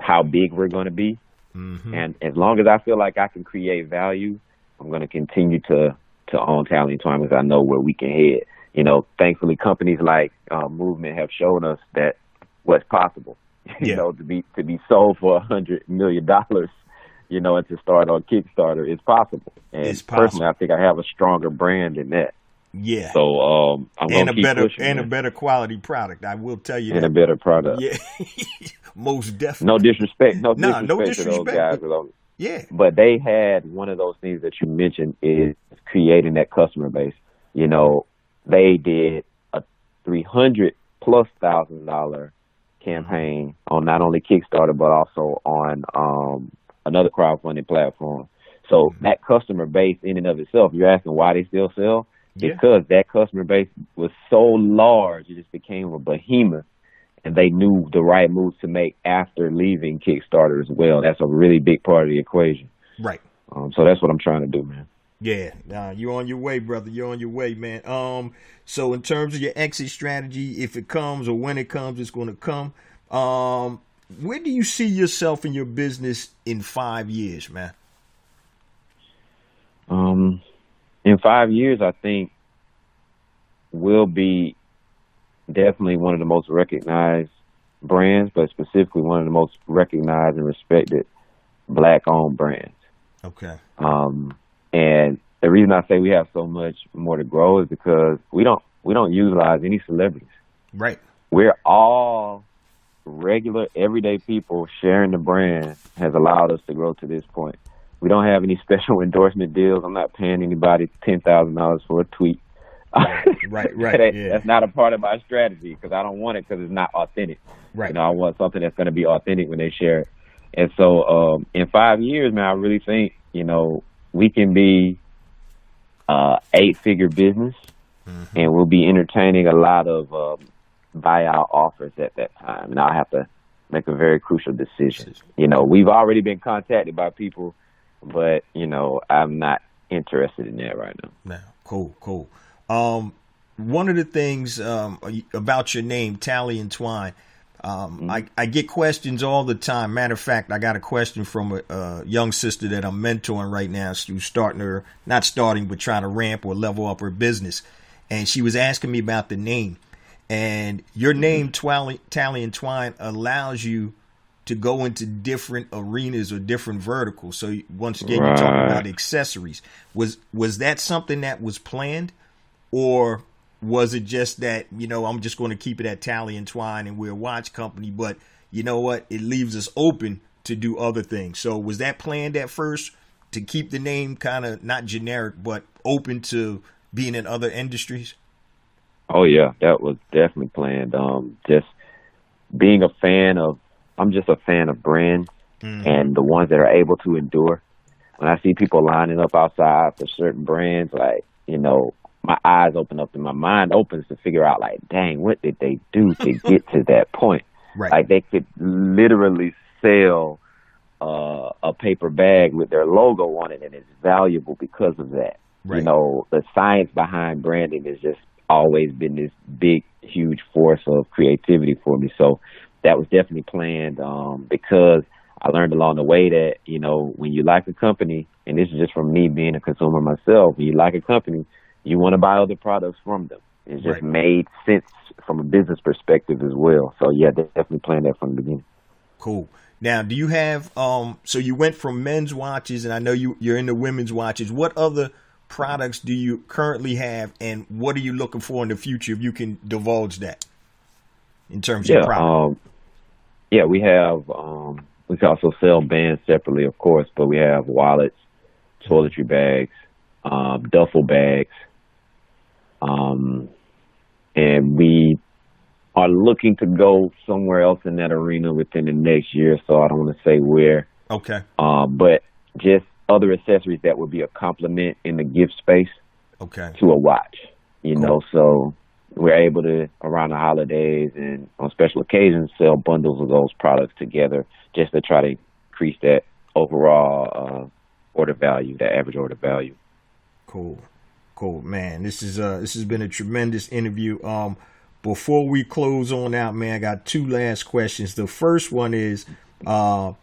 how big we're going to be. Mm-hmm. And as long as I feel like I can create value, I'm going to continue to own Talley and Twine because I know where we can head. You know, thankfully, companies like Movement have shown us that what's possible. You know, to be sold for $100 million, you know, and to start on Kickstarter is possible. And it's possible. Personally, I think I have a stronger brand than that. Yeah. So I'm going to keep pushing. And a better quality product. I will tell you that. And a better product. Yeah. Most definitely. No disrespect. No disrespect to those guys. Yeah. But they had one of those things that you mentioned is creating that customer base. You know, they did a $300,000+ campaign on not only Kickstarter but also on another crowdfunding platform. So that customer base in and of itself, you're asking why they still sell? Because that customer base was so large, it just became a behemoth, and they knew the right moves to make after leaving Kickstarter as well. That's a really big part of the equation. Right. So that's what I'm trying to do, man. Yeah, you're on your way, brother. You're on your way, man. So in terms of your exit strategy, if it comes or when it comes, it's going to come. Where do you see yourself in your business in 5 years, man? In 5 years, I think we'll be definitely one of the most recognized brands, but specifically one of the most recognized and respected Black-owned brands. Okay. And the reason I say we have so much more to grow is because we don't utilize any celebrities. Right. We're all regular, everyday people sharing the brand has allowed us to grow to this point. We don't have any special endorsement deals. I'm not paying anybody $10,000 for a tweet. Right. That's not a part of my strategy because I don't want it because it's not authentic. Right. You know, I want something that's going to be authentic when they share it. And so in 5 years, man, I really think, you know, we can be 8-figure business, and we'll be entertaining a lot of buyout offers at that time. And I'll have to make a very crucial decision. You know, we've already been contacted by people, but, you know, I'm not interested in that right now. No. Cool. One of the things about your name, Talley and Twine, I get questions all the time. Matter of fact, I got a question from a young sister that I'm mentoring right now. Who's not starting, but trying to ramp or level up her business. And she was asking me about the name. And your name, Talley and Twine, allows you to go into different arenas or different verticals. So once again, you're talking about accessories. Was that something that was planned, or was it just that, you know, I'm just going to keep it at Talley and Twine and we're a watch company, but you know what? It leaves us open to do other things. So was that planned at first to keep the name kind of not generic, but open to being in other industries? Oh, yeah, that was definitely planned. Just being I'm just a fan of brands and the ones that are able to endure. When I see people lining up outside for certain brands, like, you know, my eyes open up and my mind opens to figure out, like, dang, what did they do to get to that point? Right. Like, they could literally sell a paper bag with their logo on it, and it's valuable because of that. Right. You know, the science behind branding has just always been this big, huge force of creativity for me. So that was definitely planned because I learned along the way that, you know, when you like a company, and this is just from me being a consumer myself, when you like a company, you want to buy other products from them. It just made sense from a business perspective as well. So yeah, definitely planned that from the beginning. Cool. Now, do you have so you went from men's watches, and I know you're into women's watches. What other products do you currently have, and what are you looking for in the future, if you can divulge that in terms of product? We have we can also sell bands separately, of course, but we have wallets, toiletry bags, duffel bags, and we are looking to go somewhere else in that arena within the next year, so I don't want to say where. Okay. But just other accessories that would be a complement in the gift space. Okay. To a watch, you know, so we're able to, around the holidays and on special occasions, sell bundles of those products together just to try to increase that overall order value, that average order value. Cool, man. This has been a tremendous interview. Before we close on out, man, I got two last questions. The first one is, tell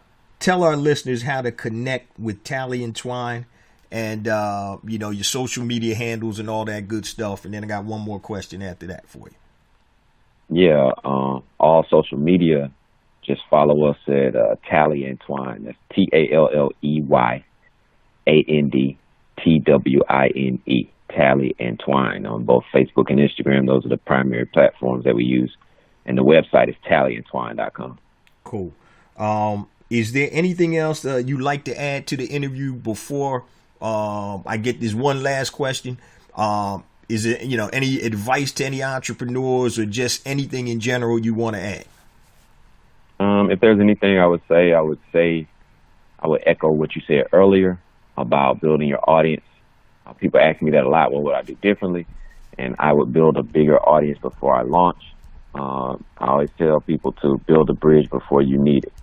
our listeners how to connect with Talley and Twine, and your social media handles and all that good stuff. And then I got one more question after that for you. Yeah, all social media, just follow us at Talley and Twine. That's TALLEYANDTWINE. Talley and Twine on both Facebook and Instagram. Those are the primary platforms that we use. And the website is tallyandtwine.com. Cool. Is there anything else you'd like to add to the interview before I get this one last question? Is it, any advice to any entrepreneurs or just anything in general you want to add? If there's anything I would echo what you said earlier about building your audience. People ask me that a lot. What would I do differently? And I would build a bigger audience before I launch. I always tell people to build a bridge before you need it.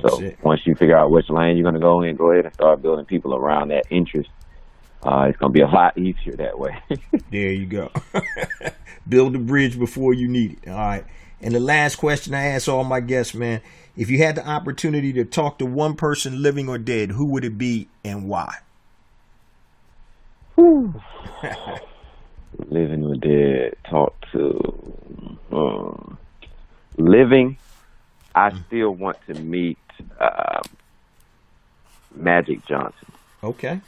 So once you figure out which lane you're going to go in, go ahead and start building people around that interest. It's going to be a lot easier that way. There you go. Build a bridge before you need it. All right. And the last question I ask all my guests, man, if you had the opportunity to talk to one person, living or dead, who would it be and why? Living or dead, talk to living. I still want to meet Magic Johnson. Okay.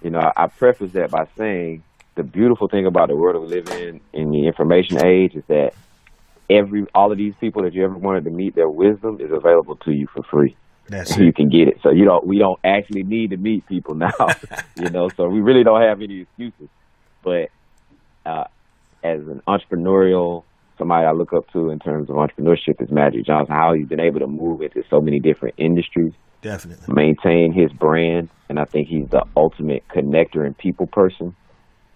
I preface that by saying the beautiful thing about the world we live in the information age, is that all of these people that you ever wanted to meet, their wisdom is available to you for free. That's you can get it. So we don't actually need to meet people now, so we really don't have any excuses. But as an entrepreneurial, somebody I look up to in terms of entrepreneurship is Magic Johnson, how he's been able to move into so many different industries. Definitely. Maintain his brand. And I think he's the ultimate connector and people person.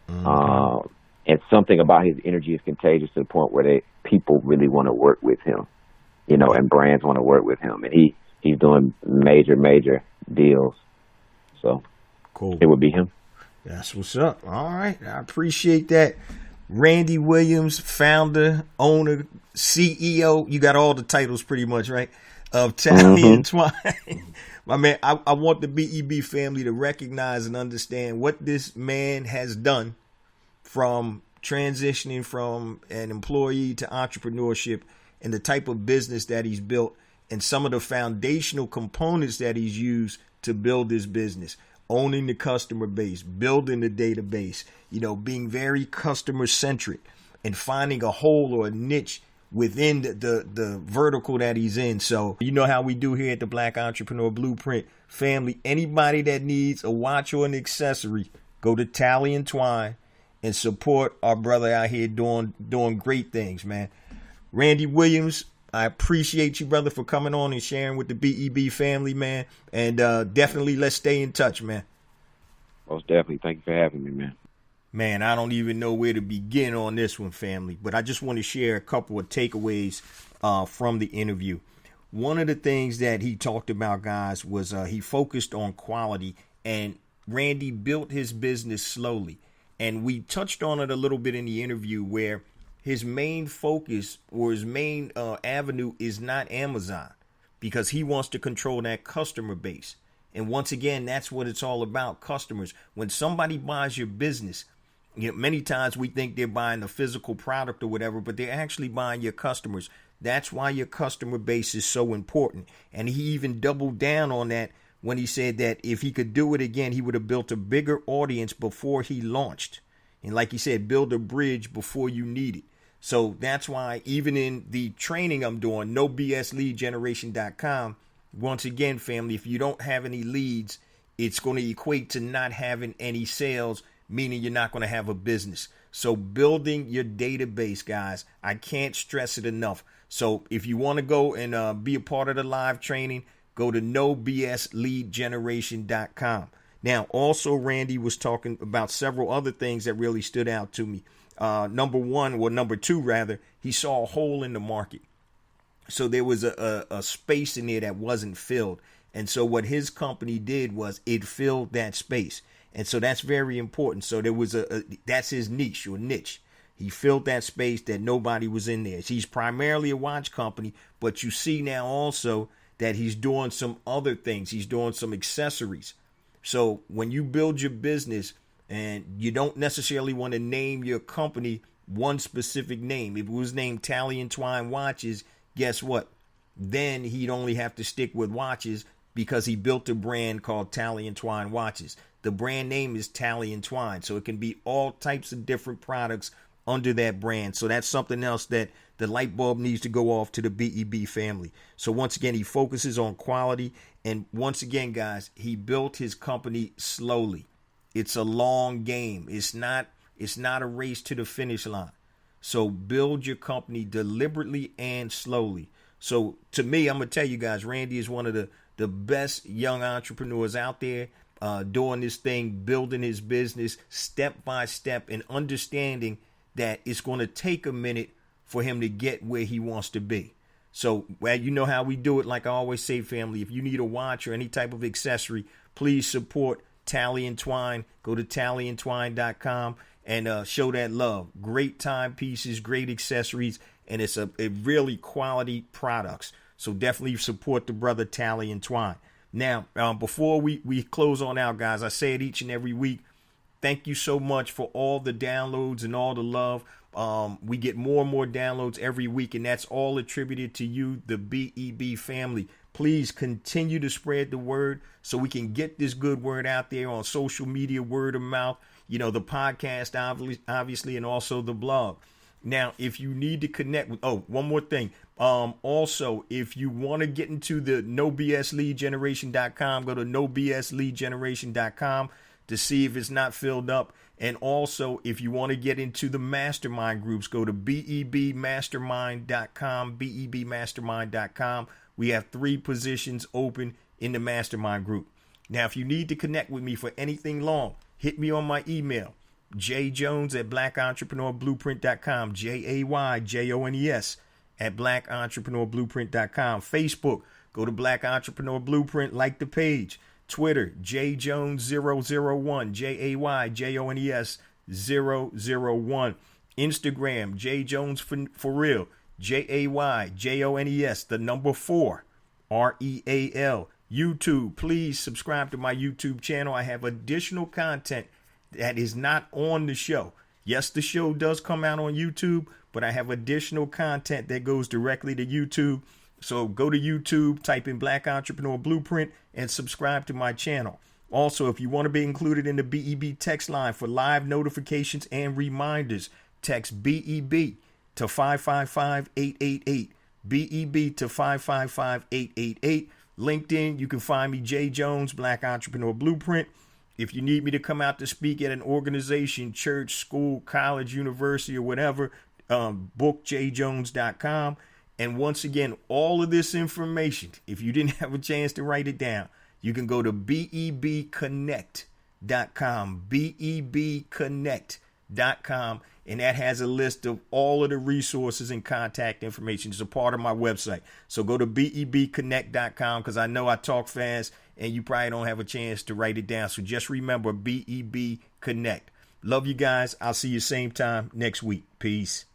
Mm-hmm. And something about his energy is contagious to the point where people really want to work with him, and brands want to work with him. And he's doing major deals. So cool. It would be him. That's what's up. All right. I appreciate that. Randy Williams, founder, owner, CEO. You got all the titles pretty much, right? Of Talley and Twine. My man, I want the BEB family to recognize and understand what this man has done from transitioning from an employee to entrepreneurship, and the type of business that he's built, and some of the foundational components that he's used to build this business. Owning the customer base, building the database, being very customer centric, and finding a hole or a niche within the vertical that he's in. So how we do here at the Black Entrepreneur Blueprint family. Anybody that needs a watch or an accessory, go to Talley and Twine and support our brother out here doing great things, man. Randy Williams, I appreciate you, brother, for coming on and sharing with the BEB family, man. And definitely let's stay in touch, man. Most definitely. Thank you for having me, man. Man, I don't even know where to begin on this one, family, but I just want to share a couple of takeaways from the interview. One of the things that he talked about, guys, was he focused on quality, and Randy built his business slowly. And we touched on it a little bit in the interview, where his main focus or his main avenue is not Amazon, because he wants to control that customer base. And once again, that's what it's all about, customers. When somebody buys your business, Many times we think they're buying the physical product or whatever, but they're actually buying your customers. That's why your customer base is so important. And he even doubled down on that when he said that if he could do it again, he would have built a bigger audience before he launched. And like he said, build a bridge before you need it. So that's why even in the training I'm doing, NoBSLeadGeneration.com, once again, family, if you don't have any leads, it's going to equate to not having any sales, meaning you're not going to have a business. So building your database, guys, I can't stress it enough. So if you want to go and be a part of the live training, go to NoBSLeadGeneration.com. Now, also, Randy was talking about several other things that really stood out to me. Number two, he saw a hole in the market. So there was a space in there that wasn't filled. And so what his company did was it filled that space. And so that's very important. So there was that's his niche or niche. He filled that space that nobody was in there. He's primarily a watch company, but you see now also that he's doing some other things. He's doing some accessories. So when you build your business and you don't necessarily want to name your company one specific name, if it was named Talley and Twine Watches, guess what? Then he'd only have to stick with watches because he built a brand called Talley and Twine Watches. The brand name is Talley and Twine, so it can be all types of different products under that brand. So that's something else that the light bulb needs to go off to the BEB family. So once again, he focuses on quality. And once again, guys, he built his company slowly. It's a long game. It's not a race to the finish line. So build your company deliberately and slowly. So to me, I'm going to tell you guys, Randy is one of the best young entrepreneurs out there, doing this thing, building his business step by step and understanding that it's going to take a minute for him to get where he wants to be. So, well, you know how we do it. Like I always say, family, if you need a watch or any type of accessory, please support Talley and Twine. Go to tallyandtwine.com and show that love. Great timepieces, great accessories, and it's a really quality products. So definitely support the brother Talley and Twine. Now, before we close on out, guys, I say it each and every week. Thank you so much for all the downloads and all the love. We get more and more downloads every week, and that's all attributed to you, the BEB family. Please continue to spread the word so we can get this good word out there on social media, word of mouth, the podcast, obviously, and also the blog. Now, if you need to connect with, one more thing. Also, if you want to get into the NoBSLeadGeneration.com, go to NoBSLeadGeneration.com to see if it's not filled up. And also, if you want to get into the mastermind groups, go to BEBmastermind.com, BEBmastermind.com. We have 3 positions open in the mastermind group. Now, if you need to connect with me for anything long, hit me on my email, jjones@blackentrepreneurblueprint.com, JAYJONES @blackentrepreneurblueprint.com. Facebook, go to Black Entrepreneur Blueprint, like the page. Twitter, jjones001, JAYJONES 001. Instagram, jjones4real, JAYJONES 4 REAL. YouTube, please subscribe to my YouTube channel. I have additional content that is not on the show. Yes, the show does come out on YouTube, but I have additional content that goes directly to YouTube. So go to YouTube, type in Black Entrepreneur Blueprint, and subscribe to my channel. Also, if you want to be included in the BEB text line for live notifications and reminders, text BEB to 555-888. BEB to 555-888. LinkedIn, you can find me, J Jones, Black Entrepreneur Blueprint. If you need me to come out to speak at an organization, church, school, college, university, or whatever, book jjones.com. And once again, all of this information, if you didn't have a chance to write it down, you can go to bebconnect.com, bebconnect.com, and that has a list of all of the resources and contact information. It's a part of my website. So go to bebconnect.com, because I know I talk fast and you probably don't have a chance to write it down. So just remember BEB Connect. Love you guys. I'll see you same time next week. Peace.